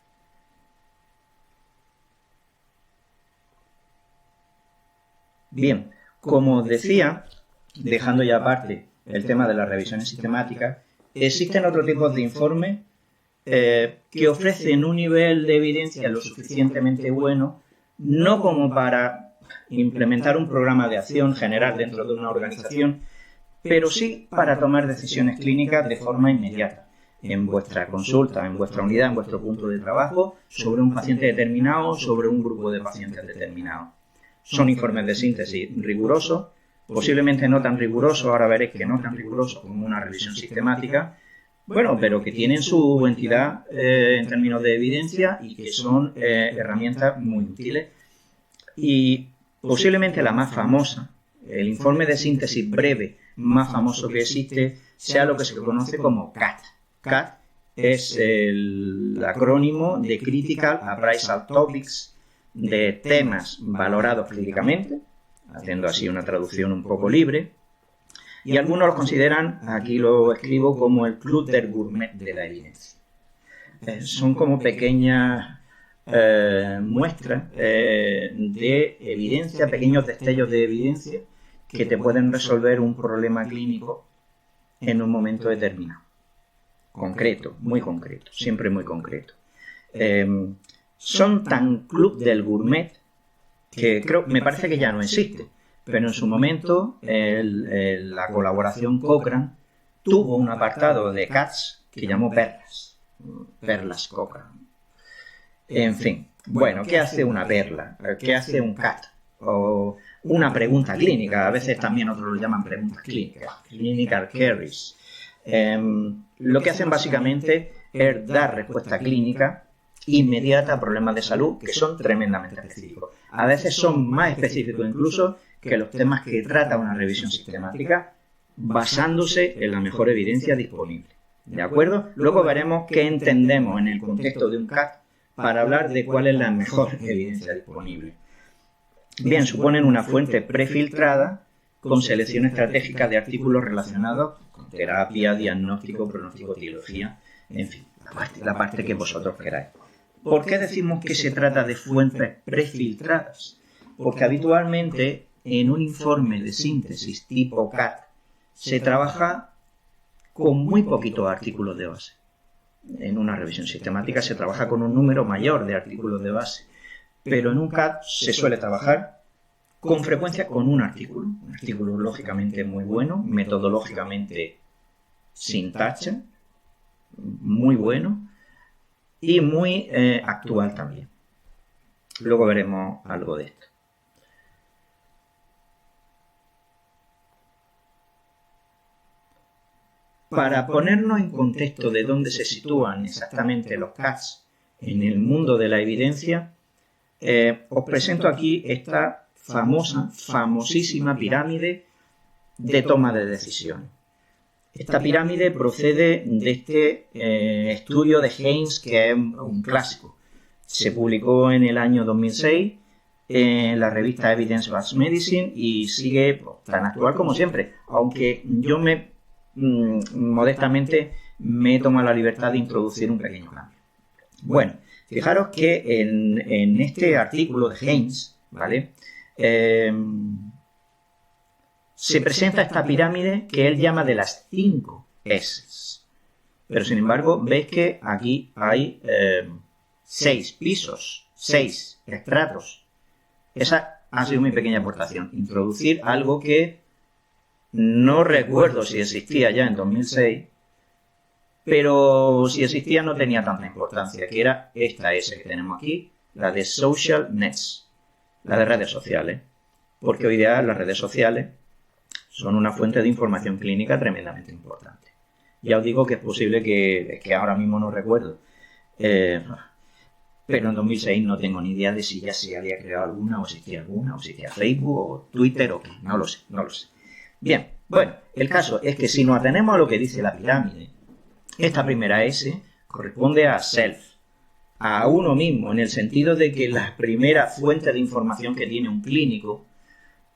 Bien, como os decía, dejando ya aparte el tema de las revisiones sistemáticas, existen otros tipos de informes que ofrecen un nivel de evidencia lo suficientemente bueno no como para implementar un programa de acción general dentro de una organización, pero sí para tomar decisiones clínicas de forma inmediata, en vuestra consulta, en vuestra unidad, en vuestro punto de trabajo, sobre un paciente determinado, sobre un grupo de pacientes determinado. Son informes de síntesis rigurosos, posiblemente no tan rigurosos, ahora veréis que no tan rigurosos como una revisión sistemática, bueno, pero que tienen su entidad en términos de evidencia y que son herramientas muy útiles. Y posiblemente la más famosa, el informe de síntesis breve más famoso que existe, sea lo que se conoce como CAT. CAT es el acrónimo de Critical Appraisal Topics, de temas valorados clínicamente, haciendo así una traducción un poco libre, y algunos los consideran, aquí lo escribo, como el club del gourmet de la evidencia. Son como pequeñas muestras de evidencia, pequeños destellos de evidencia que te pueden resolver un problema clínico en un momento determinado. Concreto, muy concreto, siempre muy concreto. Son tan club del gourmet que me parece que ya no existe. Pero en su momento la colaboración Cochrane tuvo un apartado de CATs que llamó perlas Cochrane. En fin, bueno, ¿qué hace una perla? ¿Qué hace un CAT? O una pregunta clínica, a veces también otros lo llaman preguntas clínicas, clinical queries. Lo que hacen básicamente es dar respuesta clínica inmediata a problemas de salud que son tremendamente específicos. A veces son más específicos incluso que los temas que trata una revisión sistemática, basándose en la mejor evidencia disponible. ¿De acuerdo? Luego veremos qué entendemos en el contexto de un CAT para hablar de cuál es la mejor evidencia disponible. Bien, suponen una fuente prefiltrada con selección estratégica de artículos relacionados con terapia, diagnóstico, pronóstico, etiología, en fin, la parte que vosotros queráis. ¿Por qué decimos que se trata de fuentes prefiltradas? Porque habitualmente en un informe de síntesis tipo CAT se trabaja con muy poquitos artículos de base. En una revisión sistemática se trabaja con un número mayor de artículos de base, pero en un CAT se suele trabajar con frecuencia con un artículo lógicamente muy bueno, metodológicamente sin tacha, muy bueno y muy actual también. Luego veremos algo de esto. Para ponernos en contexto de dónde se sitúan exactamente los CATs en el mundo de la evidencia, os presento aquí esta famosísima pirámide de toma de decisiones. Esta pirámide procede de este estudio de Haynes, que es un clásico. Se publicó en el año 2006 en la revista Evidence-Based Medicine y sigue tan actual como siempre, aunque yo modestamente me he tomado la libertad de introducir un pequeño cambio. Bueno, fijaros que en este artículo de Haynes, ¿vale? Se presenta esta pirámide que él llama de las 5 S. Pero sin embargo, veis que aquí hay 6 pisos, 6 estratos. Esa ha sido mi pequeña aportación. Introducir algo que no recuerdo si existía ya en 2006, pero si existía no tenía tanta importancia, que era esta S que tenemos aquí, la de Social Nets, la de redes sociales. Porque hoy día las redes sociales son una fuente de información clínica tremendamente importante. Ya os digo que es posible que ahora mismo no recuerdo, pero en 2006 no tengo ni idea de si ya se había creado alguna, o existía Facebook o Twitter o qué, no lo sé. Bien, bueno, el caso es que si nos atenemos a lo que dice la pirámide, esta primera S corresponde a self, a uno mismo, en el sentido de que la primera fuente de información que tiene un clínico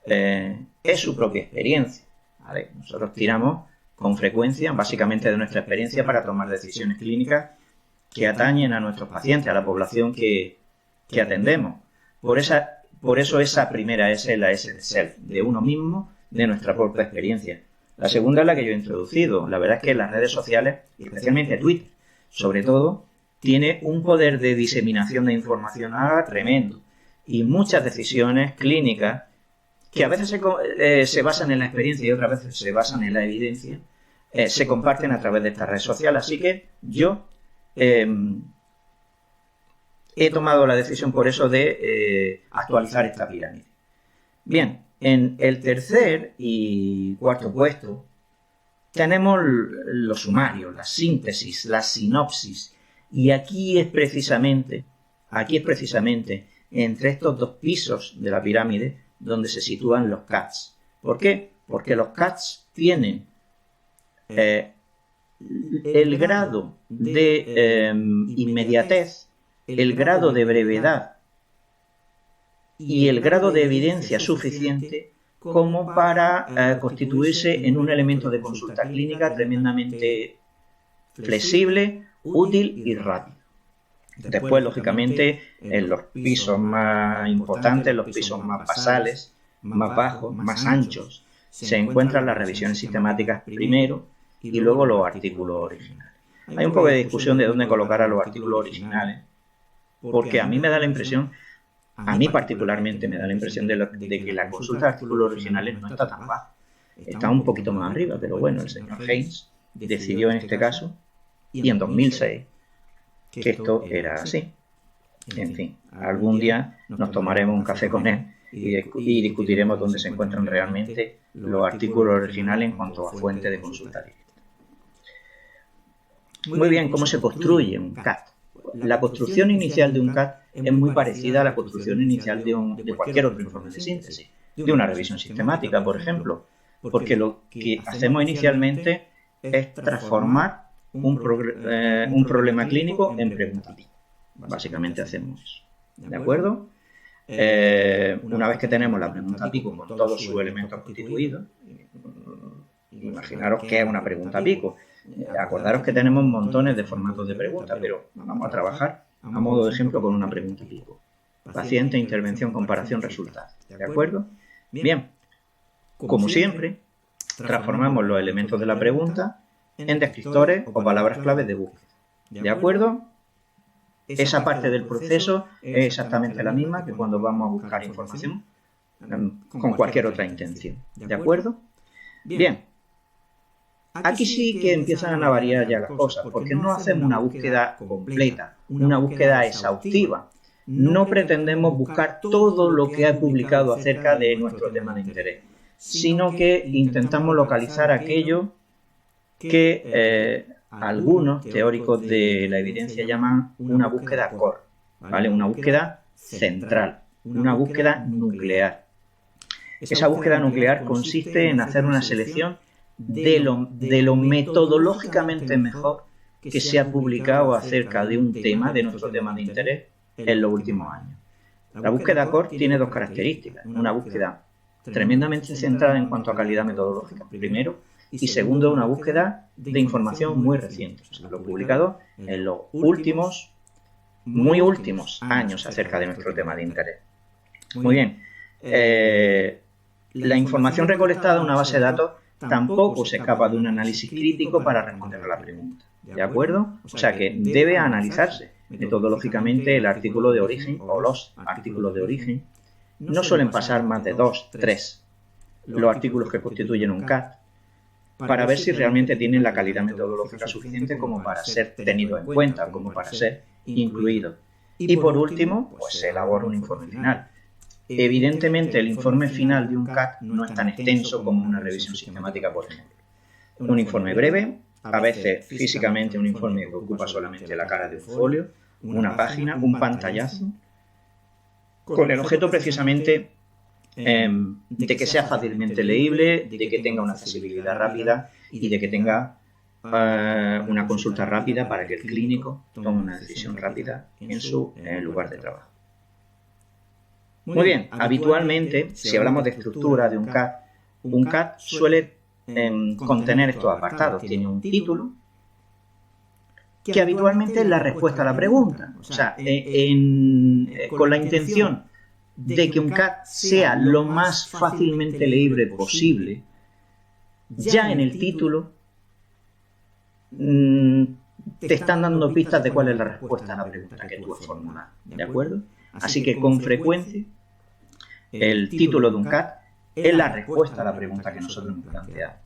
es su propia experiencia, ¿vale? Nosotros tiramos con frecuencia, básicamente de nuestra experiencia, para tomar decisiones clínicas que atañen a nuestros pacientes, a la población que atendemos. Por eso esa primera S es la S de self, de uno mismo, de nuestra propia experiencia. La segunda es la que yo he introducido. La verdad es que las redes sociales, especialmente Twitter, sobre todo, tiene un poder de diseminación de información tremendo. y muchas decisiones clínicas que a veces se basan en la experiencia y otras veces se basan en la evidencia, se comparten a través de esta red social. Así que yo he tomado la decisión por eso de actualizar esta pirámide. Bien, en el tercer y cuarto puesto tenemos los sumarios, la síntesis, la sinopsis. Y aquí es precisamente entre estos dos pisos de la pirámide donde se sitúan los CATs. ¿Por qué? Porque los CATs tienen el grado de inmediatez, el grado de brevedad y el grado de evidencia suficiente como para constituirse en un elemento de consulta clínica tremendamente flexible, útil y rápido. Después, lógicamente, en los pisos más importantes, los pisos más basales, más bajos, más anchos, se encuentran las revisiones sistemáticas primero y luego los artículos originales. Hay un poco de discusión de dónde colocar a los artículos originales, porque a mí me da la impresión, a mí particularmente me da la impresión de que la consulta de artículos originales no está tan baja. Está un poquito más arriba, pero bueno, el señor Haynes decidió en este caso, y en 2006, que esto era así. En fin, algún día nos tomaremos un café con él y discutiremos dónde se encuentran realmente los artículos originales en cuanto a fuente de consulta directa. Muy bien, ¿cómo se construye un CAT? La construcción inicial de un CAT es muy parecida a la construcción inicial de cualquier otro informe de síntesis, de una revisión sistemática, por ejemplo, porque lo que hacemos inicialmente es transformar un problema clínico en pregunta pico. Básicamente hacemos eso. ¿De acuerdo? Una vez que tenemos la pregunta pico con todos sus elementos constituidos, imaginaros que es una pregunta pico. Acordaros que tenemos montones de formatos de preguntas, pero vamos a trabajar a modo de ejemplo con una pregunta pico. Paciente, intervención, comparación, resultados. ¿De acuerdo? Bien. Como siempre, transformamos los elementos de la pregunta en descriptores o palabras claves de búsqueda. ¿De acuerdo? Esa parte del proceso es exactamente la misma que cuando vamos a buscar información con cualquier otra intención. ¿De acuerdo? Bien. Aquí sí que empiezan a variar ya las cosas, porque no hacemos una búsqueda completa, una búsqueda exhaustiva. No pretendemos buscar todo lo que ha publicado acerca de nuestro tema de interés, sino que intentamos localizar aquello que algunos teóricos de la evidencia llaman una búsqueda core, ¿vale? Una búsqueda central, una búsqueda nuclear. Esa búsqueda nuclear consiste en hacer una selección de lo metodológicamente mejor que se ha publicado acerca de un tema, de nuestro tema de interés, en los últimos años. La búsqueda core tiene dos características. Una búsqueda tremendamente centrada en cuanto a calidad metodológica, primero, y segundo, una búsqueda de información muy reciente, o sea, lo publicado en los muy últimos años acerca de nuestro tema de interés. Muy bien. La información recolectada en una base de datos tampoco se escapa de un análisis crítico para responder a la pregunta. ¿De acuerdo? O sea que debe analizarse metodológicamente el artículo de origen o los artículos de origen. No suelen pasar más de 2, 3 los artículos que constituyen un CAT para ver si realmente tienen la calidad metodológica suficiente como para ser tenidos en cuenta, como para ser incluidos. Y por último, pues se elabora un informe final. Evidentemente, el informe final de un CAT no es tan extenso como una revisión sistemática, por ejemplo. Un informe breve, a veces físicamente un informe que ocupa solamente la cara de un folio, una página, un pantallazo, con el objeto precisamente de que sea fácilmente leíble, de que tenga una accesibilidad rápida y de que tenga una consulta rápida para que el clínico tome una decisión rápida en su lugar de trabajo. Muy bien, habitualmente, si hablamos de estructura de un CAT suele contener estos apartados. Tiene un título, que habitualmente es la respuesta a la pregunta. O sea, con la intención de que un CAT sea lo más fácilmente leíble posible, ya en el título te están dando pistas de cuál es la respuesta a la pregunta que tú has formulado. ¿De acuerdo? Así que con frecuencia el título de un CAT es la respuesta a la pregunta que nosotros nos planteamos.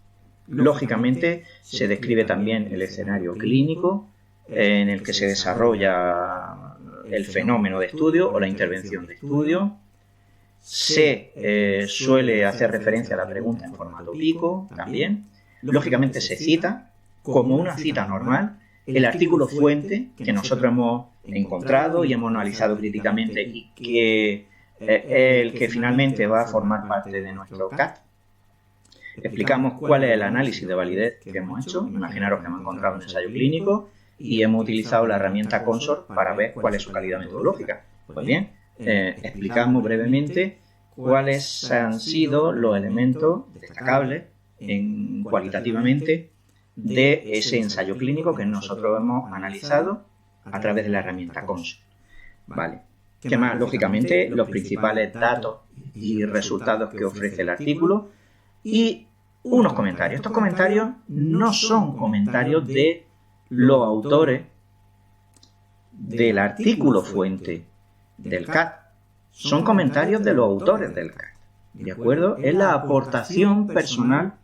Lógicamente se describe también el escenario clínico en el que se desarrolla el fenómeno de estudio o la intervención de estudio. Se suele hacer referencia a la pregunta en formato pico también. Lógicamente se cita como una cita normal el artículo fuente que nosotros hemos encontrado y hemos analizado críticamente y que es el que finalmente va a formar parte de nuestro CAT. Explicamos cuál es el análisis de validez que hemos hecho. Imaginaros que hemos encontrado un ensayo clínico y hemos utilizado la herramienta Consort para ver cuál es su calidad metodológica. Pues bien, explicamos brevemente cuáles han sido los elementos destacables cualitativamente de ese ensayo clínico que nosotros hemos analizado a través de la herramienta Consort. Vale. ¿Qué más? Lógicamente, los principales datos y resultados que ofrece el artículo y unos comentarios. Estos comentarios no son comentarios de los autores del artículo fuente del CAT. Son comentarios de los autores del CAT. ¿De acuerdo? Es la aportación personal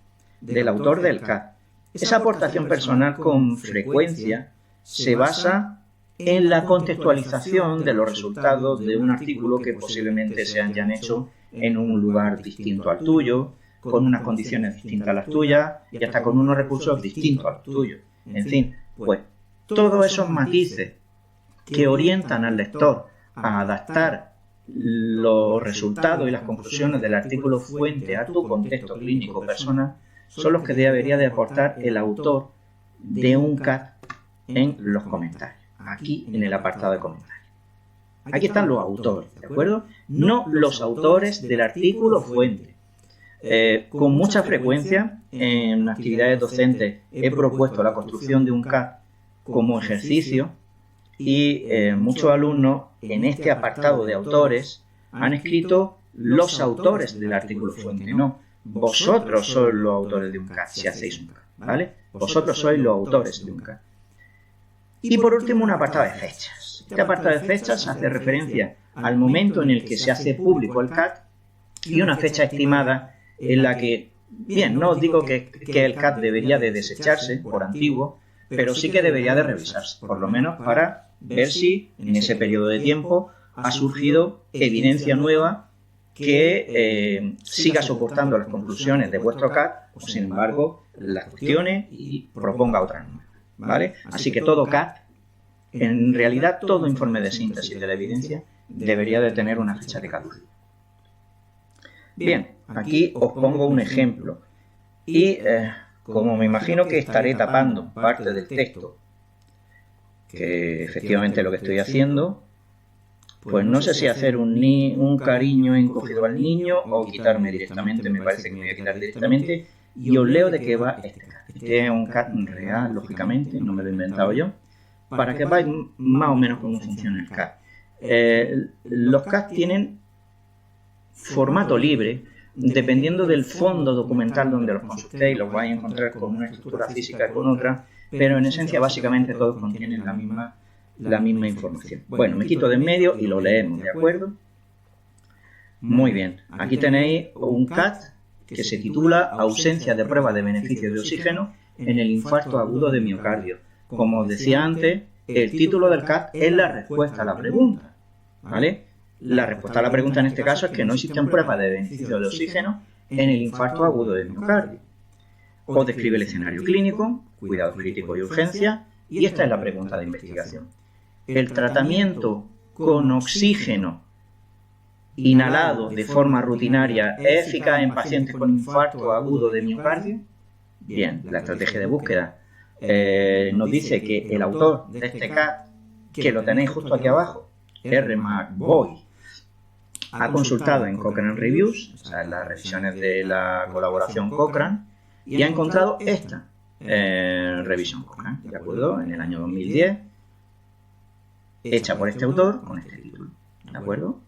del autor del CAT. Esa aportación personal con frecuencia se basa en la contextualización de los resultados de un artículo que posiblemente se hayan hecho en un lugar distinto al tuyo, con unas condiciones distintas a las tuyas y hasta con unos recursos distintos a los tuyos. En fin, pues todos esos matices que orientan al lector a adaptar los resultados y las conclusiones del artículo fuente a tu contexto clínico personal son los que debería de aportar el autor de un CAT en los comentarios, aquí en el apartado de comentarios. Aquí están los autores, ¿de acuerdo? No los autores del artículo fuente. Con mucha frecuencia en actividades docentes he propuesto la construcción de un CAT como ejercicio y muchos alumnos en este apartado de autores han escrito los autores del artículo fuente. No, vosotros sois los autores de un CAT si hacéis un CAT, ¿vale? Vosotros sois los autores de un CAT. Y por último, un apartado de fechas. Este apartado de fechas hace referencia al momento en el que se hace público el CAT y una fecha estimada en la que, bien, no os digo que el CAT debería de desecharse por antiguo, pero sí que debería de revisarse, por lo menos para ver si en ese periodo de tiempo ha surgido evidencia nueva que siga soportando las conclusiones de vuestro CAT o, sin embargo, las cuestione y proponga otras nuevas, ¿vale? Así que todo CAT, en realidad todo informe de síntesis de la evidencia, debería de tener una fecha de caducidad. Bien, aquí os pongo un ejemplo y como me imagino que estaré tapando parte del texto, que efectivamente es lo que estoy haciendo, pues no sé si hacer un cariño encogido al niño o quitarme directamente, me parece que me voy a quitar directamente, y os leo de qué va este CAT. Este es un CAT real, lógicamente, no me lo he inventado yo, para que veáis más o menos cómo funciona el CAT. Los CAT tienen formato libre, dependiendo del fondo documental donde los consultéis, los vais a encontrar con una estructura física y con otra, pero en esencia básicamente todos contienen la misma información. Bueno, me quito de en medio y lo leemos, ¿de acuerdo? Muy bien, aquí tenéis un CAT que se titula Ausencia de prueba de beneficio de oxígeno en el infarto agudo de miocardio. Como os decía antes, el título del CAT es la respuesta a la pregunta, ¿vale? La respuesta a la pregunta en este caso es que no existen pruebas de beneficio de oxígeno en el infarto agudo de miocardio. Os describe el escenario clínico, cuidados críticos y urgencia, y esta es la pregunta de investigación. ¿El tratamiento con oxígeno inhalado de forma rutinaria es eficaz en pacientes con infarto agudo de miocardio? Bien, la estrategia de búsqueda nos dice que el autor de este CAT, que lo tenéis justo aquí abajo, R. McBoy, ha consultado en Cochrane Reviews, o sea, en las revisiones de la colaboración Cochrane, y ha encontrado esta revisión Cochrane, ¿de acuerdo? En el año 2010, hecha por este autor con este título, ¿de acuerdo?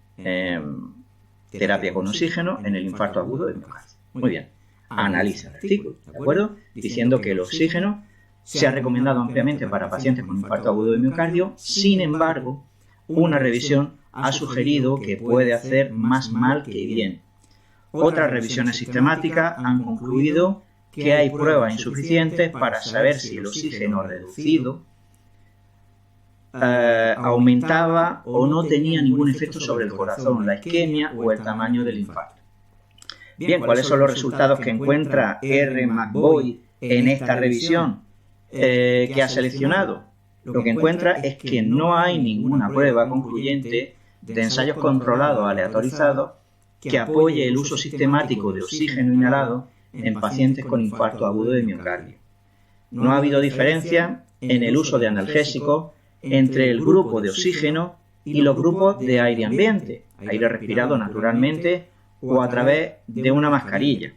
Terapia con oxígeno en el infarto agudo de miocardio. Muy bien, analiza el artículo, ¿de acuerdo? Diciendo que el oxígeno se ha recomendado ampliamente para pacientes con infarto agudo de miocardio, sin embargo, una revisión ha sugerido que puede hacer más mal que bien. Otras revisiones sistemáticas han concluido que hay pruebas insuficientes para saber si el oxígeno reducido aumentaba o no tenía ningún efecto sobre el corazón, la isquemia o el tamaño del infarto. Bien, ¿cuáles son los resultados que encuentra R. McBoy en esta revisión que ha seleccionado? Lo que encuentra es que no hay ninguna prueba concluyente de ensayos controlados aleatorizados que apoye el uso sistemático de oxígeno inhalado en pacientes con infarto agudo de miocardio. No ha habido diferencia en el uso de analgésicos entre el grupo de oxígeno y los grupos de aire ambiente, aire respirado naturalmente o a través de una mascarilla.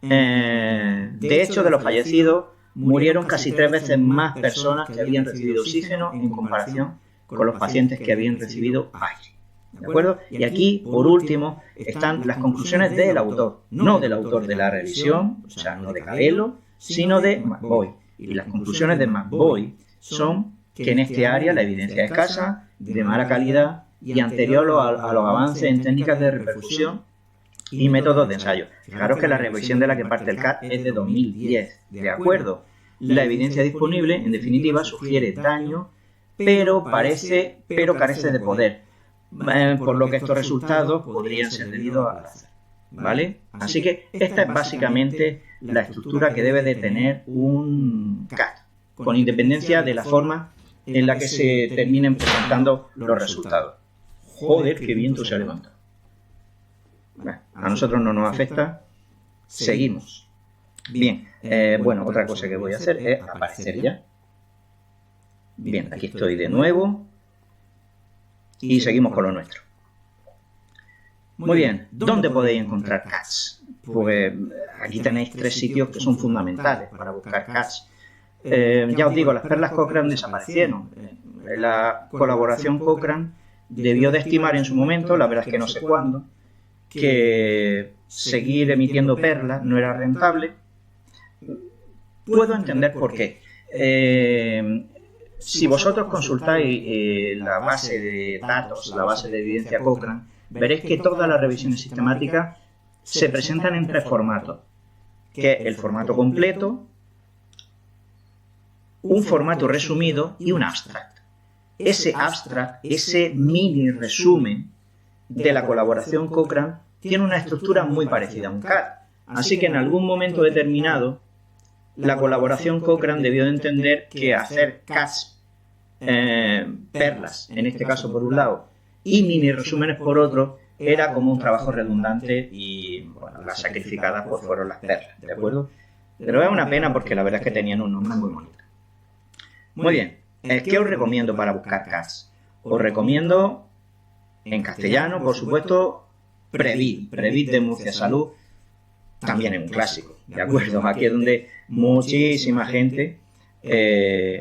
De hecho, de los fallecidos murieron casi 3 veces más personas que habían recibido oxígeno en comparación con los pacientes que habían recibido aire. ¿De acuerdo? Y aquí, por último, están las conclusiones del autor, no del autor de la revisión, o sea, no de Cabello, sino de McBoy. Y las conclusiones de McBoy son que en este área la evidencia es escasa, de mala calidad y anterior a los avances en técnicas de reperfusión y métodos de ensayo. Fijaros que la revisión de la que parte el CAT es de 2010, ¿de acuerdo? La evidencia disponible, en definitiva, sugiere daño, pero carece de poder, por lo que estos resultados podrían ser debidos al azar, ¿vale? Así que esta es básicamente la estructura que debe de tener un CAT, con independencia de la forma en la que se terminen presentando los resultados. Joder, qué viento se ha levantado. Bueno, a nosotros no nos afecta. Seguimos. Bien, bueno, otra cosa que voy a hacer es aparecer ya. Bien, aquí estoy de nuevo. Y seguimos con lo nuestro. Muy bien, ¿dónde podéis encontrar CATs? Pues aquí tenéis 3 sitios que son fundamentales para buscar CATs. Ya os digo, las perlas Cochrane desaparecieron. La colaboración Cochrane debió de estimar en su momento, la verdad es que no sé cuándo, que seguir emitiendo perlas no era rentable. Puedo entender por qué. Si vosotros consultáis la base de datos, la base de evidencia Cochrane, veréis que todas las revisiones sistemáticas se presentan en 3 formatos, que es el formato completo, un formato resumido y un abstract. Ese abstract, ese mini resumen de la colaboración Cochrane, tiene una estructura muy parecida a un CAT. Así que en algún momento determinado, la colaboración Cochrane debió de entender que hacer CATs, perlas, en este caso por un lado, y mini resúmenes por otro, era como un trabajo redundante y bueno, las sacrificadas pues fueron las perlas, ¿de acuerdo? Pero es una pena porque la verdad es que tenían un nombre muy bonito. Muy bien, ¿qué os recomiendo para buscar CATs? Os recomiendo, en castellano, por supuesto, Previt de Murcia Salud, también es un clásico, ¿de acuerdo? Aquí es donde muchísima gente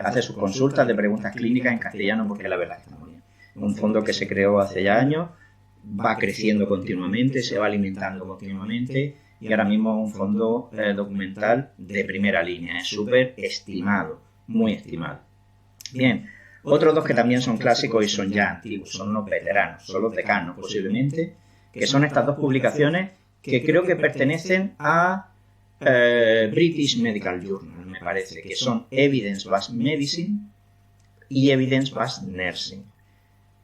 hace sus consultas de preguntas clínicas en castellano porque la verdad es que está muy bien. Un fondo que se creó hace ya años, va creciendo continuamente, se va alimentando continuamente y ahora mismo es un fondo documental de primera línea, es súper estimado, muy estimado. Bien, otros 2 que también son clásicos y son ya antiguos, son los veteranos, son los decanos posiblemente, que son estas 2 publicaciones que creo que pertenecen a British Medical Journal, me parece, que son Evidence Based Medicine y Evidence Based Nursing.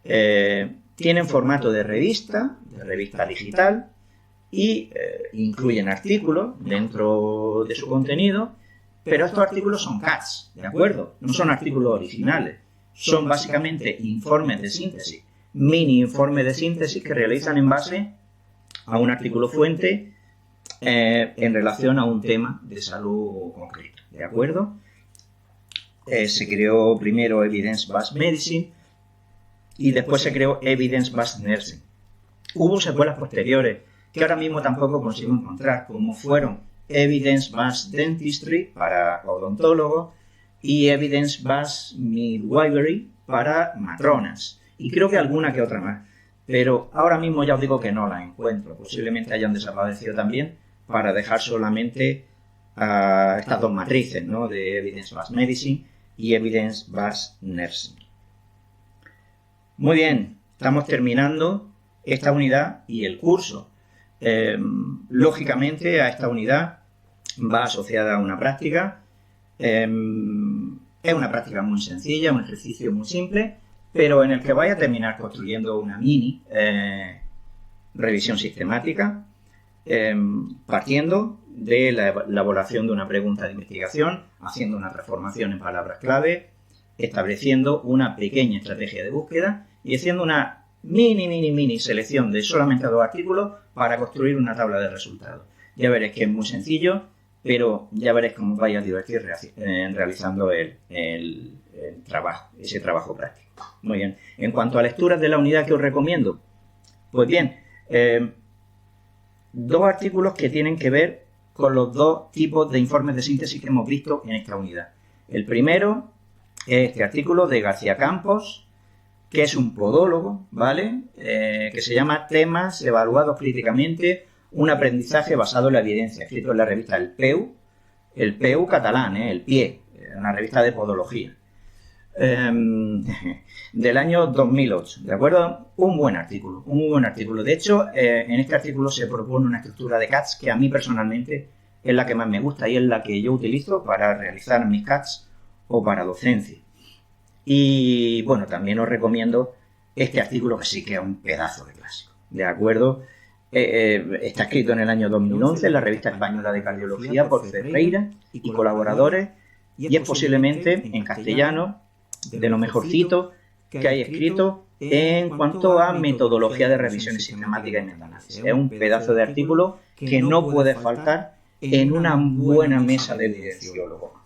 Tienen formato de revista digital y incluyen artículos dentro de su contenido, pero estos artículos son CATs, ¿de acuerdo? No son artículos originales, son básicamente informes de síntesis, mini informes de síntesis que realizan en base a un artículo fuente en relación a un tema de salud concreto, ¿de acuerdo? Se creó primero Evidence Based Medicine y después se creó Evidence Based Nursing. Hubo secuelas posteriores que ahora mismo tampoco consigo encontrar, como fueron Evidence Based Dentistry para odontólogos y Evidence Based Midwifery para matronas, y creo que alguna que otra más. Pero ahora mismo ya os digo que no la encuentro. Posiblemente hayan desaparecido también para dejar solamente estas 2 matrices, ¿no? De Evidence Based Medicine y Evidence Based Nursing. Muy bien, estamos terminando esta unidad y el curso. Lógicamente, a esta unidad va asociada a una práctica. Es una práctica muy sencilla, un ejercicio muy simple, pero en el que vais a terminar construyendo una mini revisión sistemática, partiendo de la elaboración de una pregunta de investigación, haciendo una transformación en palabras clave, estableciendo una pequeña estrategia de búsqueda y haciendo una mini selección de solamente 2 artículos para construir una tabla de resultados. Ya veréis que es muy sencillo, pero ya veréis cómo os vais a divertir realizando ese trabajo práctico. Muy bien. En cuanto a lecturas de la unidad que os recomiendo, pues bien, 2 artículos que tienen que ver con los 2 tipos de informes de síntesis que hemos visto en esta unidad. El primero es este artículo de García Campos, que es un podólogo, ¿vale? Que se llama Temas evaluados críticamente, un aprendizaje basado en la evidencia, escrito en la revista El PEU catalán, El PIE, una revista de podología, del año 2008, ¿de acuerdo? Un muy buen artículo. De hecho, en este artículo se propone una estructura de CATS que a mí personalmente es la que más me gusta y es la que yo utilizo para realizar mis CATS o para docencia. Y bueno, también os recomiendo este artículo que sí que es un pedazo de clásico, ¿de acuerdo? Está escrito en el año 2011 en la Revista Española de Cardiología por Ferreira y colaboradores y es posiblemente en castellano de lo mejorcito que hay escrito en cuanto a metodología de revisiones sistemáticas y metaanálisis. Es un pedazo de artículo que no puede faltar en una buena mesa de evidenciólogo.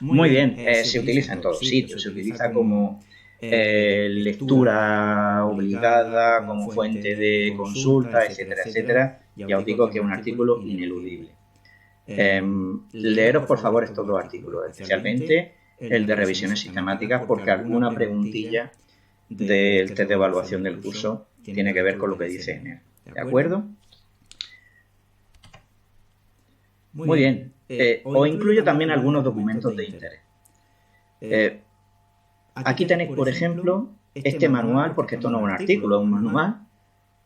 Muy bien, se utiliza en todos sitios, se utiliza como lectura obligada, como fuente de consulta, etcétera, etcétera. Ya os digo que es un artículo ineludible. Leeros por favor estos 2 artículos, especialmente el de revisiones sistemáticas, porque alguna preguntilla del test de evaluación del curso tiene que ver con lo que dice en él. ¿De acuerdo? Muy bien. Os incluyo también algunos documentos de interés. Aquí tenéis, por ejemplo, este manual, porque esto no es un artículo, es un manual.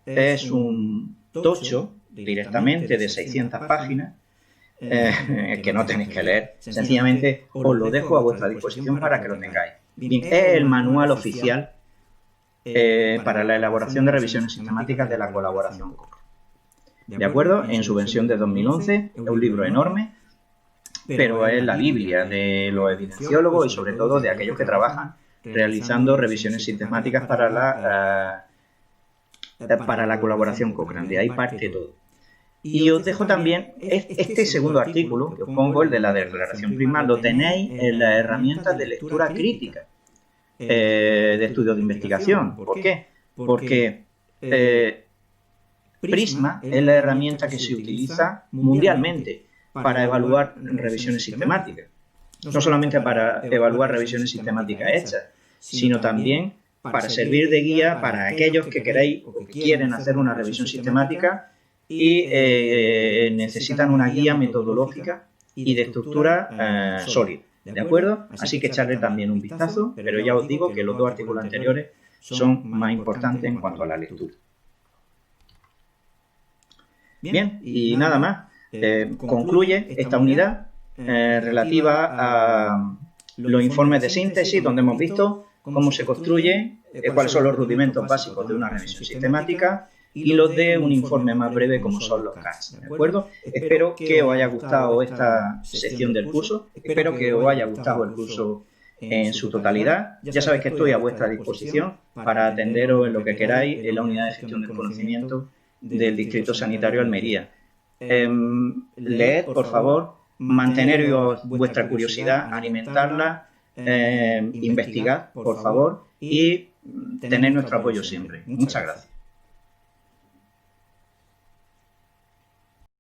Es un tocho directamente de 600 páginas que no tenéis que leer. Sencillamente os lo dejo a vuestra disposición para que lo tengáis. Bien, es el manual oficial para la elaboración de revisiones sistemáticas de la colaboración Cochrane. ¿De acuerdo? En su versión de 2011, es un libro enorme, pero es la Biblia de los evidenciólogos y sobre todo de aquellos que trabajan realizando revisiones sistemáticas para la colaboración Cochrane. De ahí parte todo. Y os dejo también este segundo artículo, que os pongo, el de la declaración prima, lo tenéis en las herramientas de lectura crítica de estudios de investigación. ¿Por qué? Porque Prisma es la herramienta que se utiliza mundialmente para evaluar revisiones sistemáticas. No solamente para evaluar revisiones sistemáticas hechas, sino también para servir de guía para aquellos que queréis o que quieren hacer una revisión sistemática y necesitan una guía metodológica y de estructura sólida. ¿De acuerdo? Así que echarle también un vistazo, pero ya os digo que los 2 artículos anteriores son más importantes en cuanto a la lectura. Bien, y nada más. Concluye esta unidad relativa a los informes de síntesis, donde hemos visto cómo se construye, cuáles son los rudimentos básicos de una revisión sistemática y los de un informe más breve como son los CATS. ¿De acuerdo? Espero que os haya gustado esta sección del curso, espero que os haya gustado el curso en su totalidad. Ya sabéis que estoy a vuestra disposición para atenderos en lo que queráis en la unidad de gestión del conocimiento del Distrito Sanitario Almería. Leed, por favor, manteneros vuestra curiosidad, alimentarla, investigad, por favor, y tener nuestro apoyo siempre. Muchas gracias.